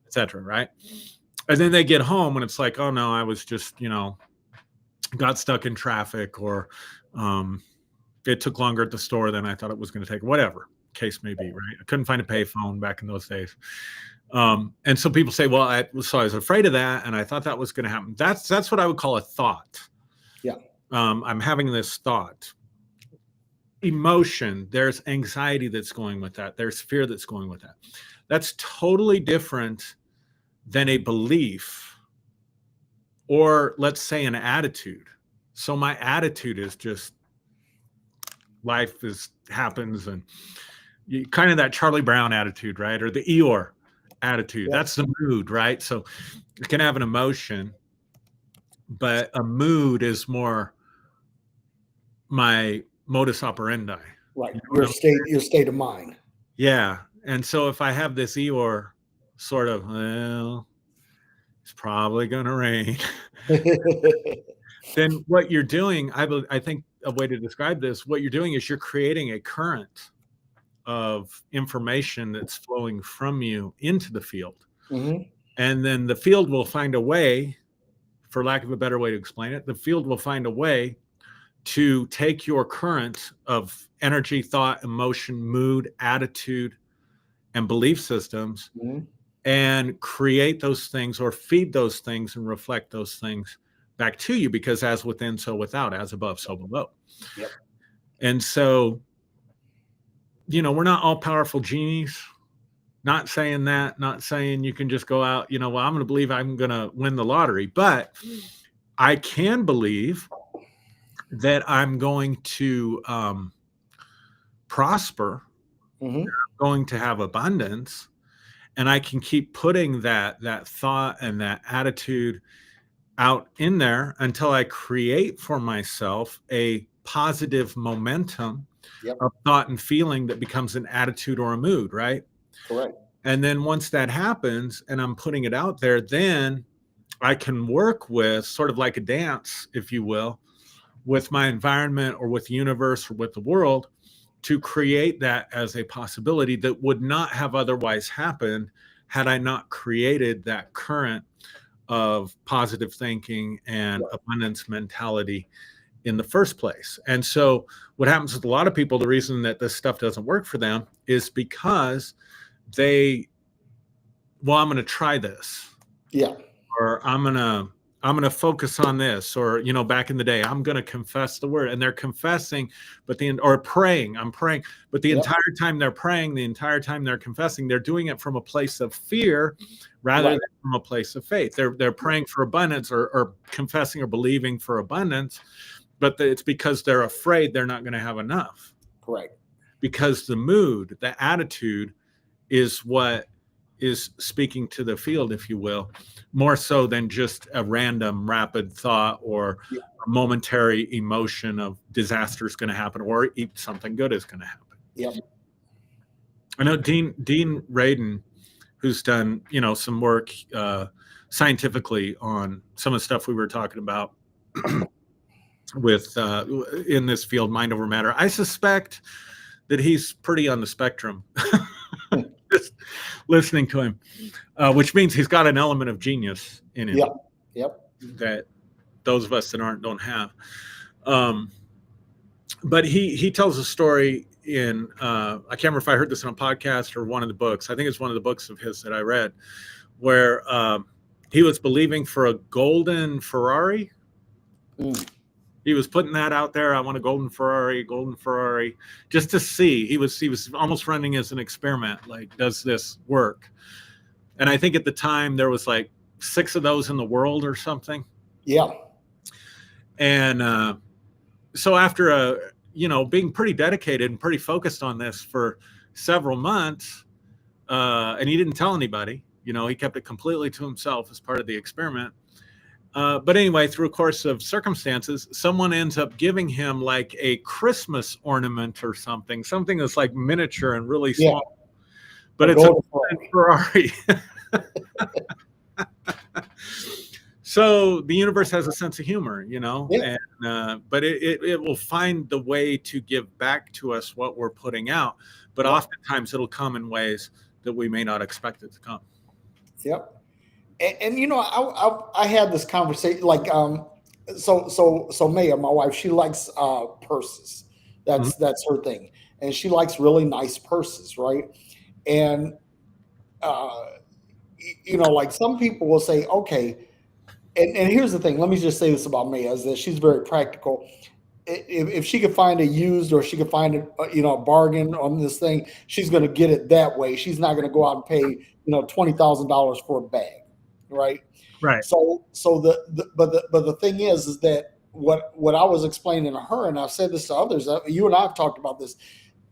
etc. Right? And then they get home and it's like, oh no, I was just, got stuck in traffic, or it took longer at the store than I thought it was going to take, whatever case may be, right? I couldn't find a payphone back in those days. And so people say, well, I was afraid of that, and I thought that was going to happen. That's what I would call a thought. Yeah. I'm having this thought. Emotion, there's anxiety that's going with that. There's fear that's going with that. That's totally different than a belief, or let's say an attitude. So my attitude is just life happens, and kind of that Charlie Brown attitude, right? Or the Eeyore attitude. Yeah. That's the mood, right? So you can have an emotion, but a mood is more my modus operandi. Right. Your state of mind. Yeah. And so if I have this Eeyore sort of, well, it's probably going to rain. Then what you're doing, I think a way to describe this, what you're doing is you're creating a current of information that's flowing from you into the field. And then the field will find a way, for lack of a better way to explain it, the field will find a way to take your current of energy, thought, emotion, mood, attitude, and belief systems and create those things, or feed those things and reflect those things back to you, because as within, so without, as above, so below. Yep. And so, we're not all powerful genies. Not saying that, not saying you can just go out, well, I'm going to believe I'm going to win the lottery, but I can believe that I'm going to prosper, I'm going to have abundance, and I can keep putting that thought and that attitude out in there until I create for myself a positive momentum of thought and feeling that becomes an attitude or a mood, right? Correct. And then once that happens and I'm putting it out there, then I can work with, sort of like a dance, if you will, with my environment or with the universe or with the world, to create that as a possibility that would not have otherwise happened had I not created that current of positive thinking and abundance mentality in the first place. And so what happens with a lot of people, the reason that this stuff doesn't work for them is because I'm going to try this. Yeah. Or I'm going to focus on this, or, back in the day, I'm going to confess the word, and they're confessing, or praying. I'm praying, but the entire time they're praying, the entire time they're confessing, they're doing it from a place of fear rather than from a place of faith. They're praying for abundance, or confessing or believing for abundance, but it's because they're afraid they're not going to have enough. Correct. Because the mood, the attitude is what is speaking to the field, if you will, more so than just a random rapid thought or a momentary emotion of disaster is going to happen, or something good is going to happen. Yep. I know Dean Radin, who's done, some work scientifically on some of the stuff we were talking about with in this field, mind over matter. I suspect that he's pretty on the spectrum. Just listening to him, which means he's got an element of genius in him. Yep. That those of us that aren't don't have. But he tells a story in I can't remember if I heard this in a podcast or one of the books. I think it's one of the books of his that I read, where he was believing for a golden Ferrari. He was putting that out there. I want a golden Ferrari, just to see. He was almost running as an experiment. Like, does this work? And I think at the time there was like 6 of those in the world or something. Yeah. And so after being pretty dedicated and pretty focused on this for several months, and he didn't tell anybody. He kept it completely to himself as part of the experiment. But anyway, through a course of circumstances, someone ends up giving him like a Christmas ornament or something that's like miniature and really small. Yeah. But it's a Ferrari. So the universe has a sense of humor, yeah. But it will find the way to give back to us what we're putting out. But oftentimes it'll come in ways that we may not expect it to come. Yep. And I had this conversation, like, so Maya, my wife, she likes purses. That's her thing, and she likes really nice purses, right? And like some people will say, okay, and here's the thing. Let me just say this about Maya, is that she's very practical. If she could find a used, or she could find a bargain on this thing, she's going to get it that way. She's not going to go out and pay $20,000 for a bag. Right. So the thing is that what I was explaining to her, and I've said this to others, you and I have talked about this.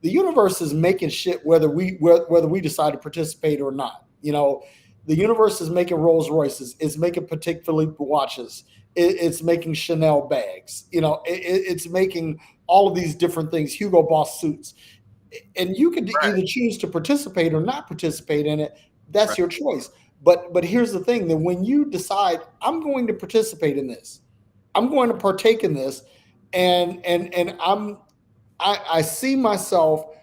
The universe is making shit whether we decide to participate or not. The universe is making Rolls Royces. It's making Patek Philippe watches. It's making Chanel bags. It's making all of these different things. Hugo Boss suits, and you could either choose to participate or not participate in it. That's your choice. But here's the thing, that when you decide, I'm going to participate in this, I'm going to partake in this, and I see myself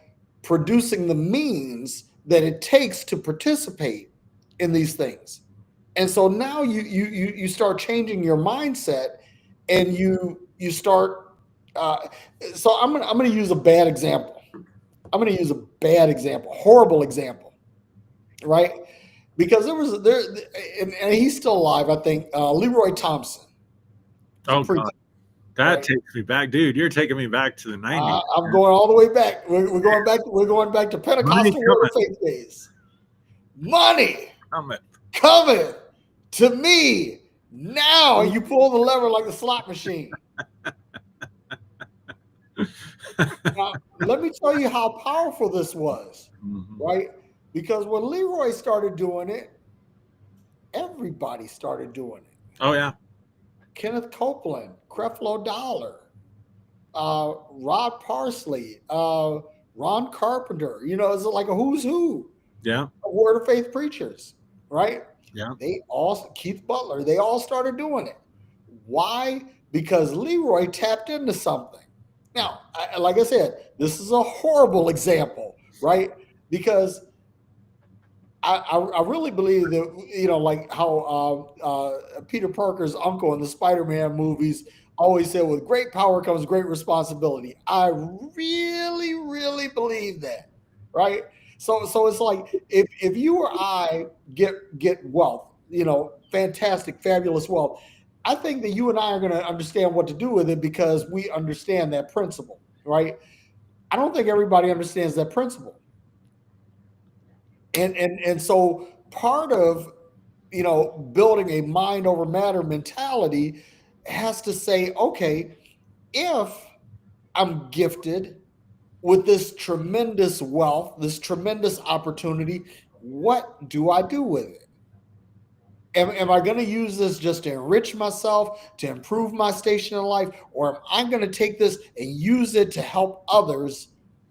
producing the means that it takes to participate in these things. And so now you start changing your mindset, and you start so I'm gonna use a bad example. Horrible example, right? Because and he's still alive, I think. Leroy Thompson. Oh, God. That takes me back, dude. You're taking me back to the 90s. I'm going all the way back. We're going back. We're going back to Pentecostal Word of Faith days. Money coming to me now. You pull the lever like a slot machine. Now, let me tell you how powerful this was, right? Because when Leroy started doing it, everybody started doing it. Oh, yeah. Kenneth Copeland, Creflo Dollar, Rod Parsley, Ron Carpenter. It's like a who's who. Yeah. Word of Faith preachers, right? Yeah. Keith Butler, they all started doing it. Why? Because Leroy tapped into something. Now, like I said, this is a horrible example, right? Because I really believe that, like how Peter Parker's uncle in the Spider-Man movies always said, with great power comes great responsibility. I really, really believe that, right? So it's like if you or I get wealth, fantastic, fabulous wealth, I think that you and I are going to understand what to do with it because we understand that principle, right? I don't think everybody understands that principle. And so part of, building a mind over matter mentality has to say, okay, if I'm gifted with this tremendous wealth, this tremendous opportunity, what do I do with it? Am I going to use this just to enrich myself, to improve my station in life, or am I going to take this and use it to help others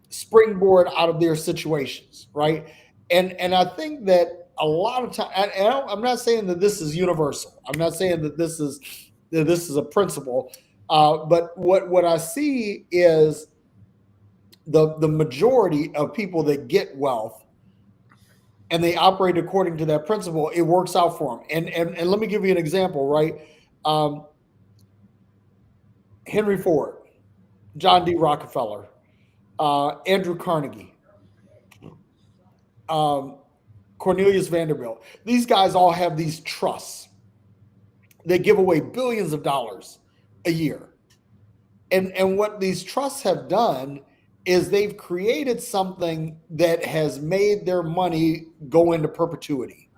springboard out of their situations, right? And I think that a lot of time, and I'm not saying that this is universal. I'm not saying that this is a principle, but what I see is the majority of people that get wealth and they operate according to that principle, it works out for them. And let me give you an example, right? Henry Ford, John D. Rockefeller, Andrew Carnegie, Cornelius Vanderbilt. These guys all have these trusts. They give away billions of dollars a year. And what these trusts have done is they've created something that has made their money go into perpetuity.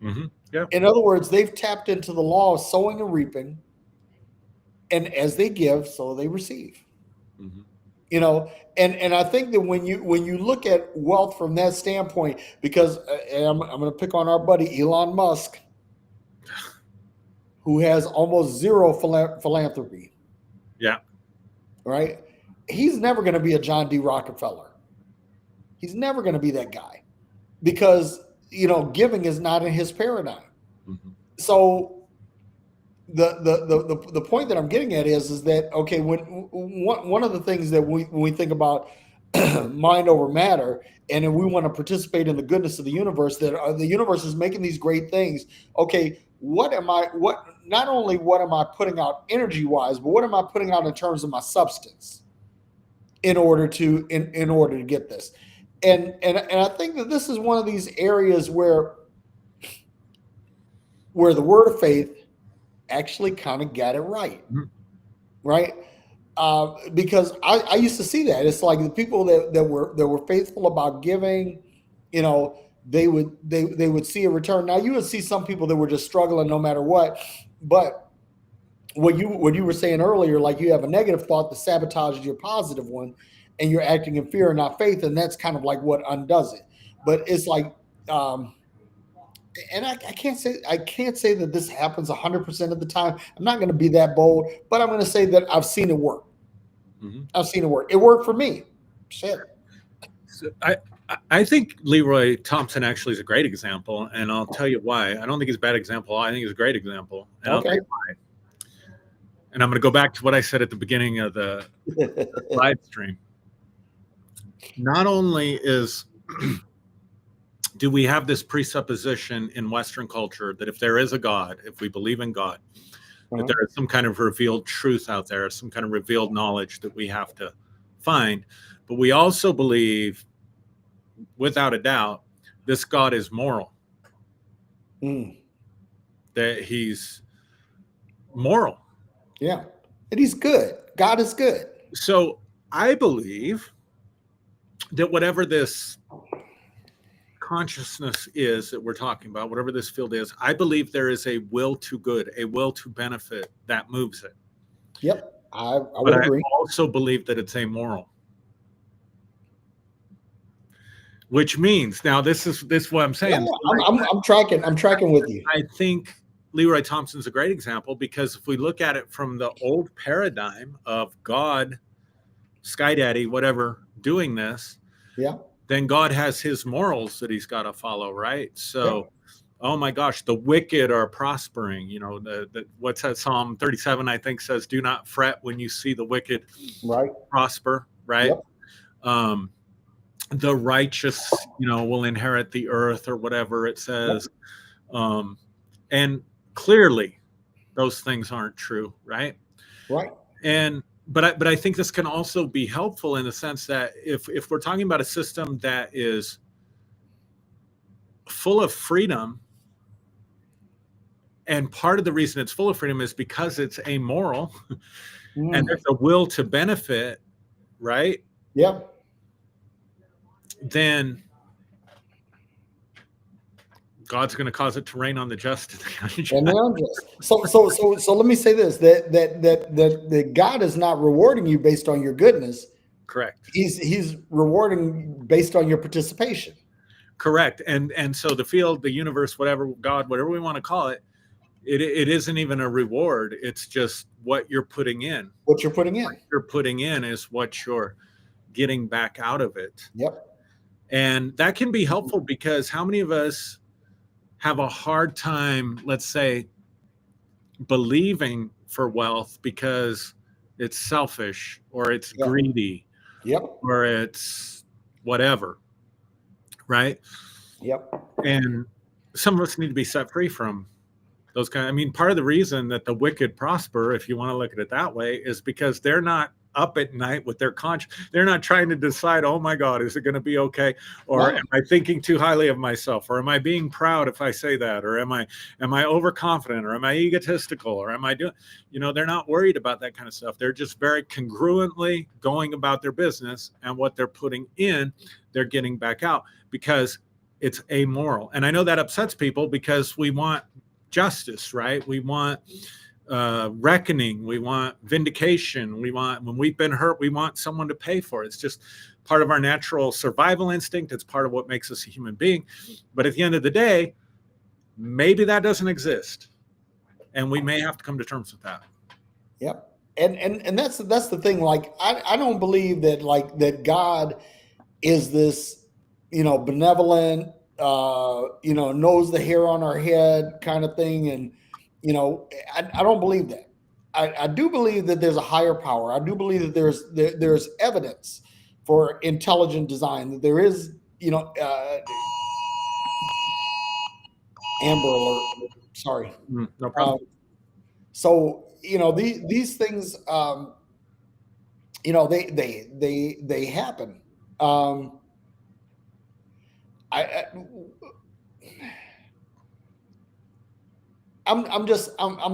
Mm-hmm. Yeah. In other words, they've tapped into the law of sowing and reaping, and as they give, so they receive. Mm-hmm. You know, and I think that when you look at wealth from that standpoint, because I'm going to pick on our buddy Elon Musk, who has almost zero philanthropy. Yeah. Right? He's never going to be a John D. Rockefeller. He's never going to be that guy because giving is not in his paradigm. Mm-hmm. So the point that I'm getting at is that okay, when one of the things that when we think about mind over matter, and then we want to participate in the goodness of the universe, that the universe is making these great things. Okay, what not only what am I putting out energy wise, but what am I putting out in terms of my substance in order to get this? And I think that this is one of these areas where the word of faith actually kind of got it right. Mm-hmm. Right? Because I used to see that. It's like the people that were faithful about giving, they would see a return. Now you would see some people that were just struggling no matter what. But what you were saying earlier, like you have a negative thought that sabotages your positive one, and you're acting in fear and not faith, and that's kind of like what undoes it. But it's like, and I can't say that this happens 100% of the time. I'm not going to be that bold, but I'm going to say that I've seen it work. Mm-hmm. I've seen it work. It worked for me. Shit. So I think Leroy Thompson actually is a great example, and I'll tell you why. I don't think he's a bad example. I think he's a great example. And I'll tell you why. And I'm going to go back to what I said at the beginning of the live stream. Not only do we have this presupposition in Western culture that if there is a God, if we believe in God, that there is some kind of revealed truth out there, some kind of revealed knowledge that we have to find. But we also believe, without a doubt, this God is moral. That he's moral. Yeah. And he's good. God is good. So I believe that whatever this consciousness is that we're talking about, whatever this field is, I believe there is a will to good, a will to benefit that moves it. Yep. I would agree. I also believe that it's amoral. Which means, now this is what I'm saying. Yeah, I'm tracking with you. I think Leroy Thompson's a great example because if we look at it from the old paradigm of God, Sky Daddy, whatever, doing this, then God has his morals that he's got to follow, right? So, oh my gosh, the wicked are prospering. What's that Psalm 37, I think, says, do not fret when you see the wicked prosper, right? Yep. The righteous, will inherit the earth or whatever it says. And clearly those things aren't true, right? Right. But I think this can also be helpful in the sense that if we're talking about a system that is full of freedom, and part of the reason it's full of freedom is because it's amoral and there's a will to benefit, right? Yeah. Then God's going to cause it to rain on the just and the unjust. So let me say this: that God is not rewarding you based on your goodness. Correct. He's rewarding based on your participation. Correct. And so the field, the universe, whatever, God, whatever we want to call it, it isn't even a reward. It's just what you're putting in. What you're putting in. What you're putting in is what you're getting back out of it. Yep. And that can be helpful because how many of us have a hard time, let's say, believing for wealth because it's selfish or it's greedy, or it's whatever, right? Yep. And some of us need to be set free from those kind of, part of the reason that the wicked prosper, if you want to look at it that way, is because they're not up at night with their conscience. They're not trying to decide, oh my God, is it going to be okay? Or am I thinking too highly of myself? Or am I being proud if I say that? Or am I overconfident? Or am I egotistical? Or am I doing, they're not worried about that kind of stuff. They're just very congruently going about their business, and what they're putting in, they're getting back out, because it's amoral. And I know that upsets people, because we want justice, right? We want reckoning, we want vindication, we want, when we've been hurt, we want someone to pay for it. It's just part of our natural survival instinct. It's part of what makes us a human being. But at the end of the day, maybe that doesn't exist, and we may have to come to terms with that. Yep. And that's the thing. Like, I don't believe that, like, that God is this, benevolent, knows the hair on our head kind of thing. And, I don't believe that. I do believe that there's a higher power. I do believe that there's evidence for intelligent design, that there is, Amber Alert. Sorry. No problem. So, these things, they happen. I'm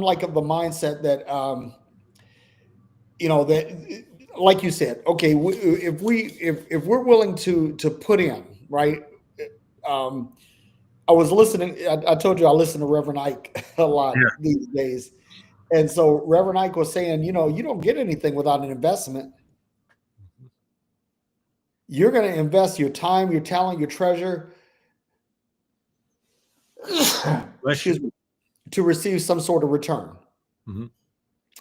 like of the mindset that, that, like you said, okay, if we're willing to put in, right. I was listening. I told you I listen to Reverend Ike a lot these days. And so Reverend Ike was saying, you don't get anything without an investment. You're going to invest your time, your talent, your treasure, excuse me, to receive some sort of return. Mm-hmm.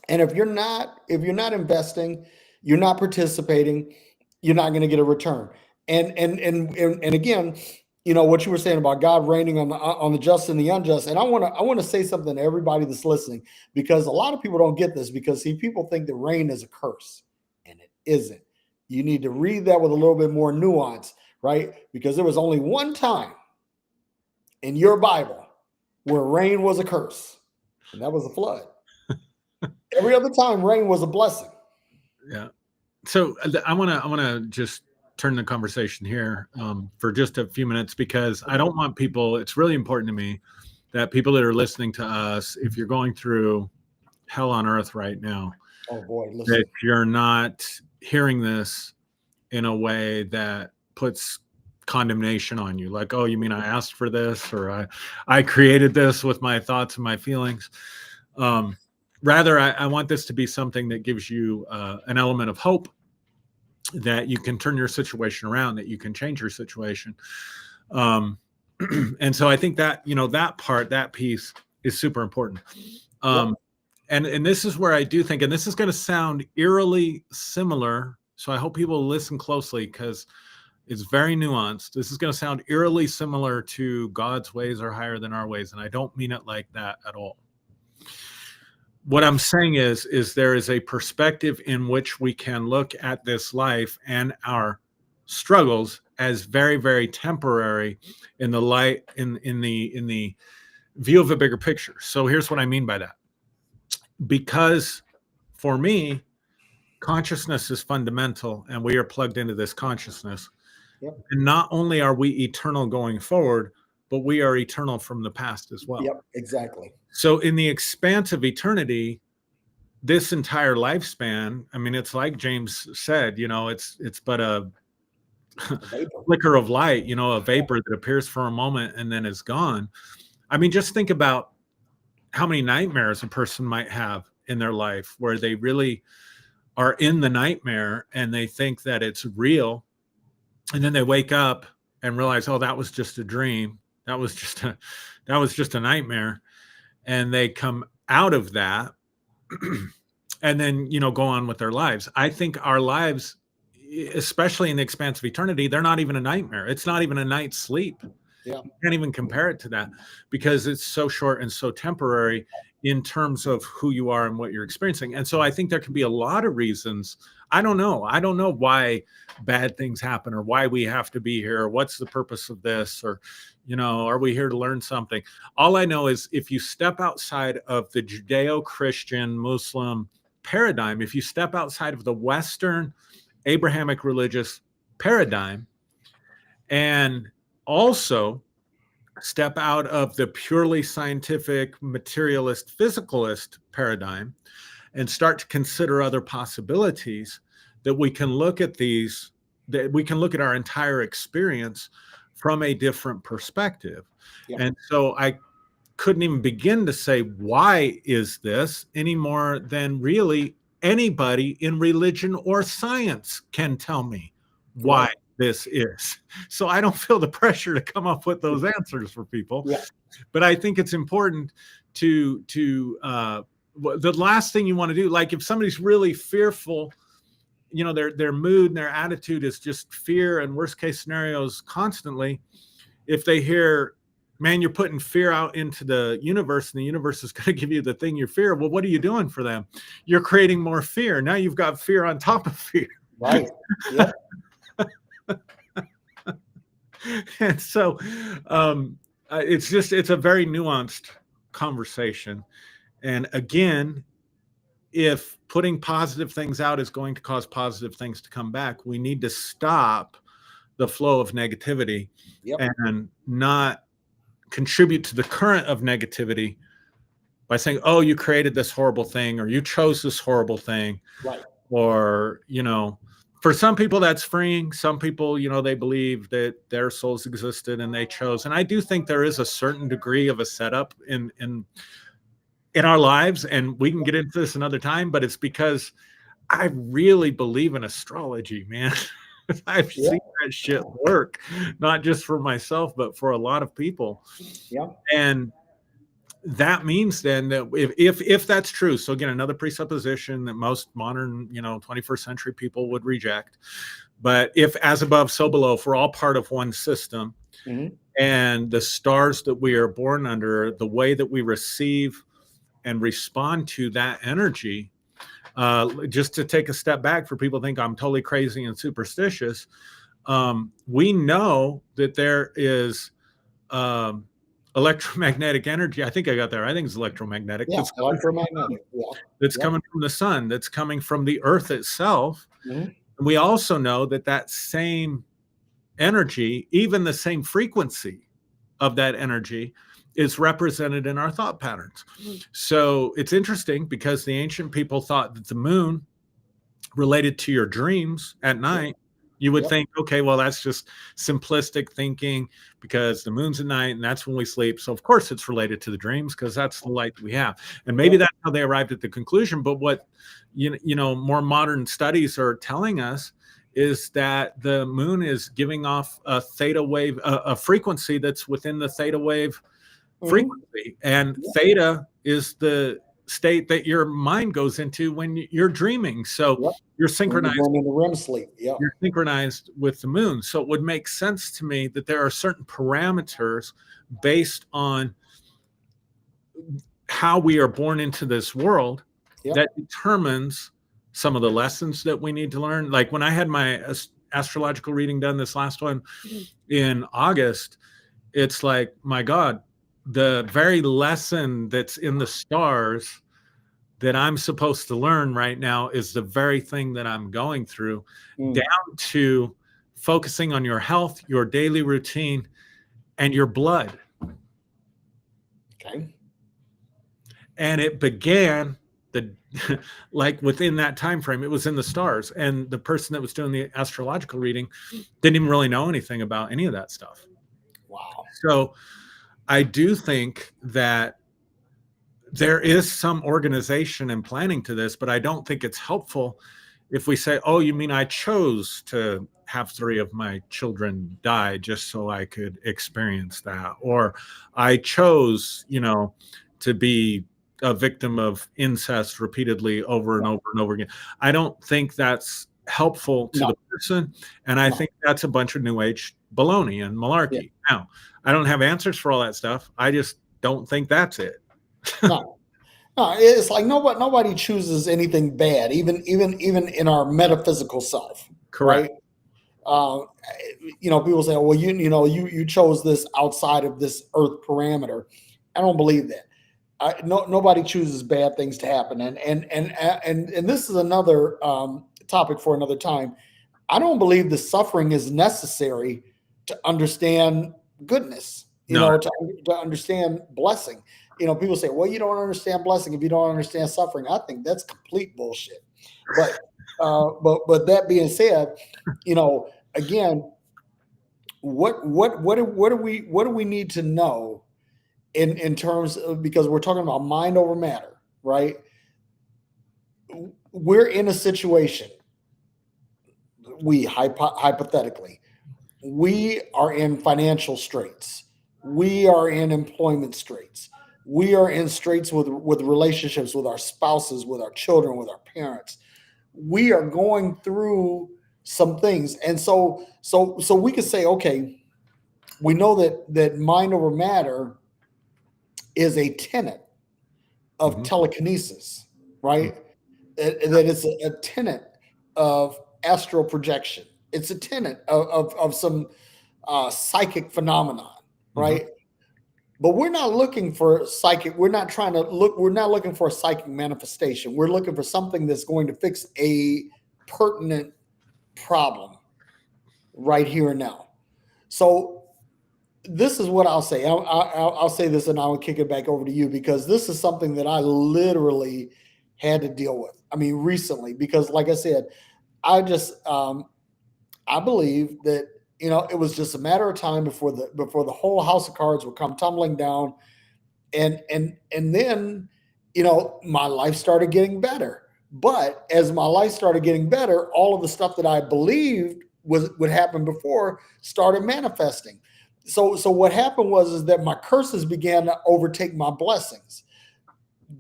And if you're not investing, you're not participating, you're not going to get a return. And again, what you were saying about God reigning on the just and the unjust. And I want to say something to everybody that's listening, because a lot of people don't get this, because people think that rain is a curse, and it isn't. You need to read that with a little bit more nuance, right? Because there was only one time in your Bible where rain was a curse, and that was a flood. Every other time, rain was a blessing. Yeah. So I want to just turn the conversation here for just a few minutes, because I don't want people, it's really important to me that people that are listening to us, if you're going through hell on earth right now, oh boy, listen. that you're not hearing this in a way that puts condemnation on you. Like, oh, you mean I asked for this, or I created this with my thoughts and my feelings. Rather, I want this to be something that gives you an element of hope, that you can turn your situation around, that you can change your situation. And so I think that, that piece is super important. And this is where I do think, and this is going to sound eerily similar, so I hope people listen closely, because it's very nuanced. This is going to sound eerily similar to God's ways are higher than our ways, and I don't mean it like that at all. What I'm saying is there is a perspective in which we can look at this life and our struggles as very, very temporary in the light, in the view of a bigger picture. So here's what I mean by that. Because for me, consciousness is fundamental, and we are plugged into this consciousness. Yep. And not only are we eternal going forward, but we are eternal from the past as well. Yep, exactly. So in the expanse of eternity, this entire lifespan, I mean, it's like James said, it's but a flicker of light, a vapor that appears for a moment and then is gone. I mean, just think about how many nightmares a person might have in their life, where they really are in the nightmare and they think that it's real. And then they wake up and realize, oh, that was just a dream. That was just a nightmare. And they come out of that and then, go on with their lives. I think our lives, especially in the expanse of eternity, they're not even a nightmare. It's not even a night's sleep. Yeah. You can't even compare it to that, because it's so short and so temporary in terms of who you are and what you're experiencing. And so I think there can be a lot of reasons. I don't know why bad things happen, or why we have to be here, or what's the purpose of this, or, are we here to learn something? All I know is, if you step outside of the Judeo-Christian Muslim paradigm, if you step outside of the Western Abrahamic religious paradigm, and also step out of the purely scientific, materialist, physicalist paradigm, and start to consider other possibilities, that we can look at these, that we can look at our entire experience from a different perspective. Yep. And so I couldn't even begin to say, why is this, any more than really anybody in religion or science can tell me why this is. So I don't feel the pressure to come up with those answers for people. Yeah. But I think it's important to the last thing you want to do, like if somebody's really fearful, you know, their mood and their attitude is just fear and worst case scenarios constantly. If they hear, man, you're putting fear out into the universe and the universe is going to give you the thing you fear, well, what are you doing for them? You're creating more fear. Now you've got fear on top of fear. Right. Yeah. And so it's a very nuanced conversation. And again, if putting positive things out is going to cause positive things to come back, we need to stop the flow of negativity and not contribute to the current of negativity by saying, oh, you created this horrible thing, or you chose this horrible thing. Right. Or, you know, for some people that's freeing. Some people, you know, they believe that their souls existed and they chose. And I do think there is a certain degree of a setup in our lives, and we can get into this another time, but it's because I really believe in astrology, man. I've seen that shit work, not just for myself, but for a lot of people. Yeah. And that means then that if that's true, so again, another presupposition that most modern, you know, 21st century people would reject. But if as above, so below, if we're all part of one system, and the stars that we are born under, the way that we receive and respond to that energy, just to take a step back, for people think I'm totally crazy and superstitious, we know that there is electromagnetic energy. I think I got there. I think it's electromagnetic. Yeah, electromagnetic. That's coming from the sun, that's coming from the earth itself. And we also know that that same energy, even the same frequency of that energy, is represented in our thought patterns. So it's interesting because the ancient people thought that the moon related to your dreams at night. You would think, okay, well, that's just simplistic thinking because the moon's at night and that's when we sleep. So of course it's related to the dreams because that's the light that we have. And maybe that's how they arrived at the conclusion. But what, you know, more modern studies are telling us is that the moon is giving off a theta wave, a frequency that's within the theta wave frequency. And theta is the state that your mind goes into when you're dreaming. So you're synchronized. You're going into REM sleep. You're synchronized with the moon. So it would make sense to me that there are certain parameters based on how we are born into this world that determines some of the lessons that we need to learn. Like when I had my astrological reading done, this last one in August, it's like, my God, the very lesson that's in the stars that I'm supposed to learn right now is the very thing that I'm going through, down to focusing on your health, your daily routine, and your blood. Okay. And it began like within that time frame, it was in the stars. And the person that was doing the astrological reading didn't even really know anything about any of that stuff. Wow. So I do think that there is some organization and planning to this, but I don't think it's helpful if we say, oh, you mean I chose to have 3 of my children die just so I could experience that? Or I chose, you know, to be a victim of incest repeatedly over and over and over again. I don't think that's helpful to the person. And I think that's a bunch of new age baloney and malarkey. Now, I don't have answers for all that stuff. I just don't think that's it. No, it's like nobody chooses anything bad, even in our metaphysical self. Correct. Right? You know, people say, well, you chose this outside of this earth parameter. I don't believe that. nobody chooses bad things to happen, and this is another topic for another time. I don't believe the suffering is necessary to understand goodness. No. To understand blessing. People say, "Well, you don't understand blessing if you don't understand suffering." I think that's complete bullshit. But that being said, again, what do we need to know in terms of, because we're talking about mind over matter, right? We're in a situation, hypothetically, we are in financial straits, we are in employment straits, we are in straits with relationships with our spouses, with our children, with our parents. We are going through some things, and so we could say, okay, we know that mind over matter is a tenet of telekinesis, right? That it's a tenet of astral projection. It's a tenet of some psychic phenomenon, right? But we're not looking for psychic. We're not looking for a psychic manifestation. We're looking for something that's going to fix a pertinent problem right here and now. So this is what I'll say. I'll say this, and I'll kick it back over to you, because this is something that I literally had to deal with. I mean, recently, because like I said, I just I believe that it was just a matter of time before the whole house of cards would come tumbling down, and then my life started getting better. But as my life started getting better, all of the stuff that I believed would happen before started manifesting. So what happened is that my curses began to overtake my blessings.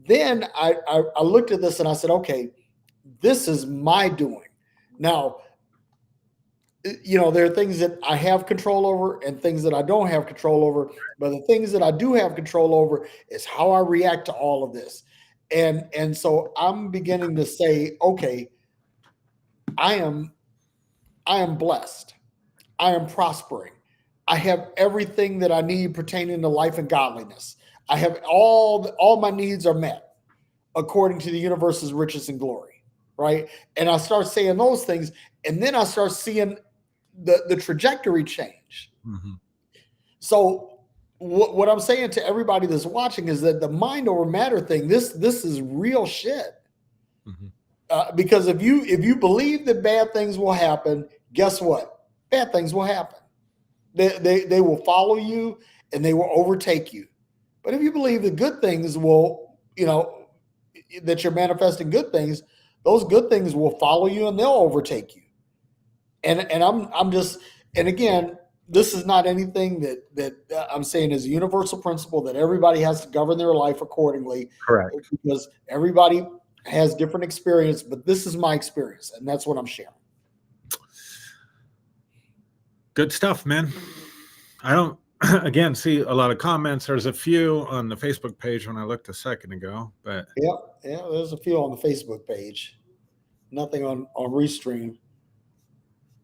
Then I looked at this and I said, okay, this is my doing. Now, there are things that I have control over and things that I don't have control over. But the things that I do have control over is how I react to all of this. And so I'm beginning to say, okay, I am blessed. I am prospering. I have everything that I need pertaining to life and godliness. I have all my needs are met according to the universe's riches and glory, right? And I start saying those things, and then I start seeing the trajectory change. So what I'm saying to everybody that's watching is that the mind over matter thing, this is real shit. Because if you believe that bad things will happen, guess what? Bad things will happen. They will follow you and they will overtake you. But if you believe that good things will, that you're manifesting good things, those good things will follow you and they'll overtake you. And I'm just, and again, this is not anything that I'm saying is a universal principle that everybody has to govern their life accordingly. Correct. Because everybody has different experience, but this is my experience, and that's what I'm sharing. Good stuff, man. I don't, again, see a lot of comments. There's a few on the Facebook page when I looked a second ago, but yeah, there's a few on the Facebook page. Nothing on Restream.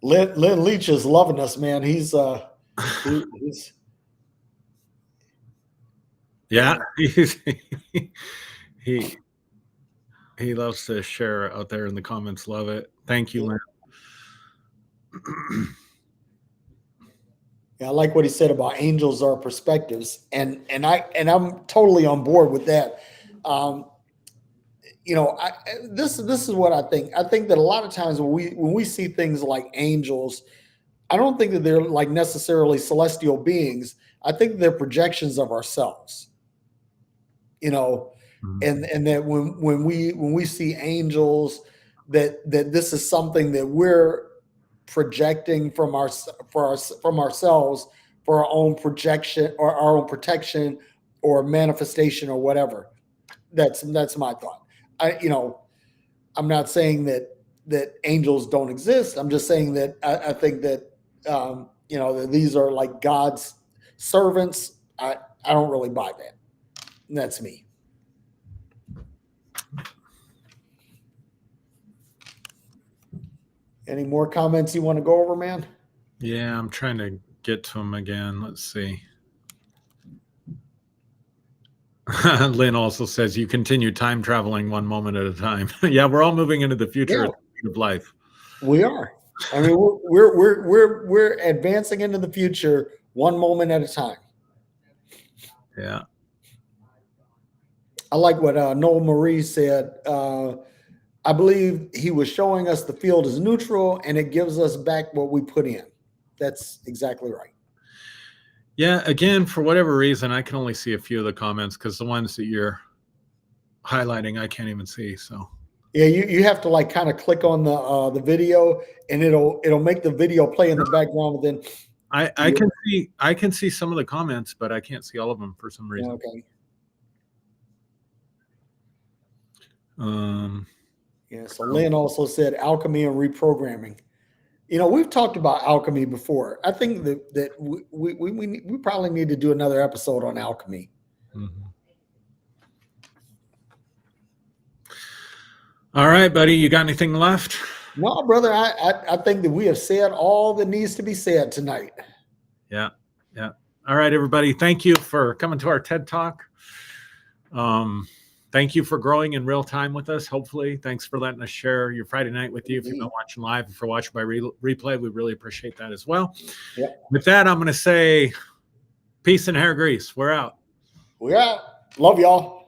Lynn Leach is loving us, man. He's yeah, he loves to share out there in the comments. Love it. Thank you, Lynn. Yeah, I like what he said about angels are perspectives, and I'm totally on board with that. This is what I think. I think that a lot of times when we see things like angels, I don't think that they're like necessarily celestial beings. I think they're projections of ourselves. And that when we see angels, that this is something that we're projecting from ourselves for our own projection or our own protection or manifestation or whatever. That's my thought. I'm not saying that angels don't exist. I'm just saying that I think that that these are like God's servants. I don't really buy that. And that's me. Any more comments you want to go over, man? Yeah, I'm trying to get to them again. Let's see. Lynn also says you continue time traveling one moment at a time. Yeah, we're all moving into the future Yeah. of life. We are. I mean, we're advancing into the future one moment at a time. Yeah. I like what Noel Marie said. I believe he was showing us the field is neutral and it gives us back what we put in. That's exactly right. Yeah. Again, for whatever reason, I can only see a few of the comments because the ones that you're highlighting, I can't even see. So yeah, you have to like kind of click on the video and it'll make the video play in the background. And then I can see some of the comments, but I can't see all of them for some reason. Okay. Yeah. So Lynn also said alchemy and reprogramming. We've talked about alchemy before. I think that we probably need to do another episode on alchemy. Mm-hmm. All right, buddy. You got anything left? No, brother. I think that we have said all that needs to be said tonight. Yeah. Yeah. All right, everybody. Thank you for coming to our TED Talk. Thank you for growing in real time with us. Hopefully, thanks for letting us share your Friday night with you. If you've been watching live, if you're watching by replay, we really appreciate that as well. Yeah. With that, I'm going to say peace and hair grease. We're out. We're out. Love y'all.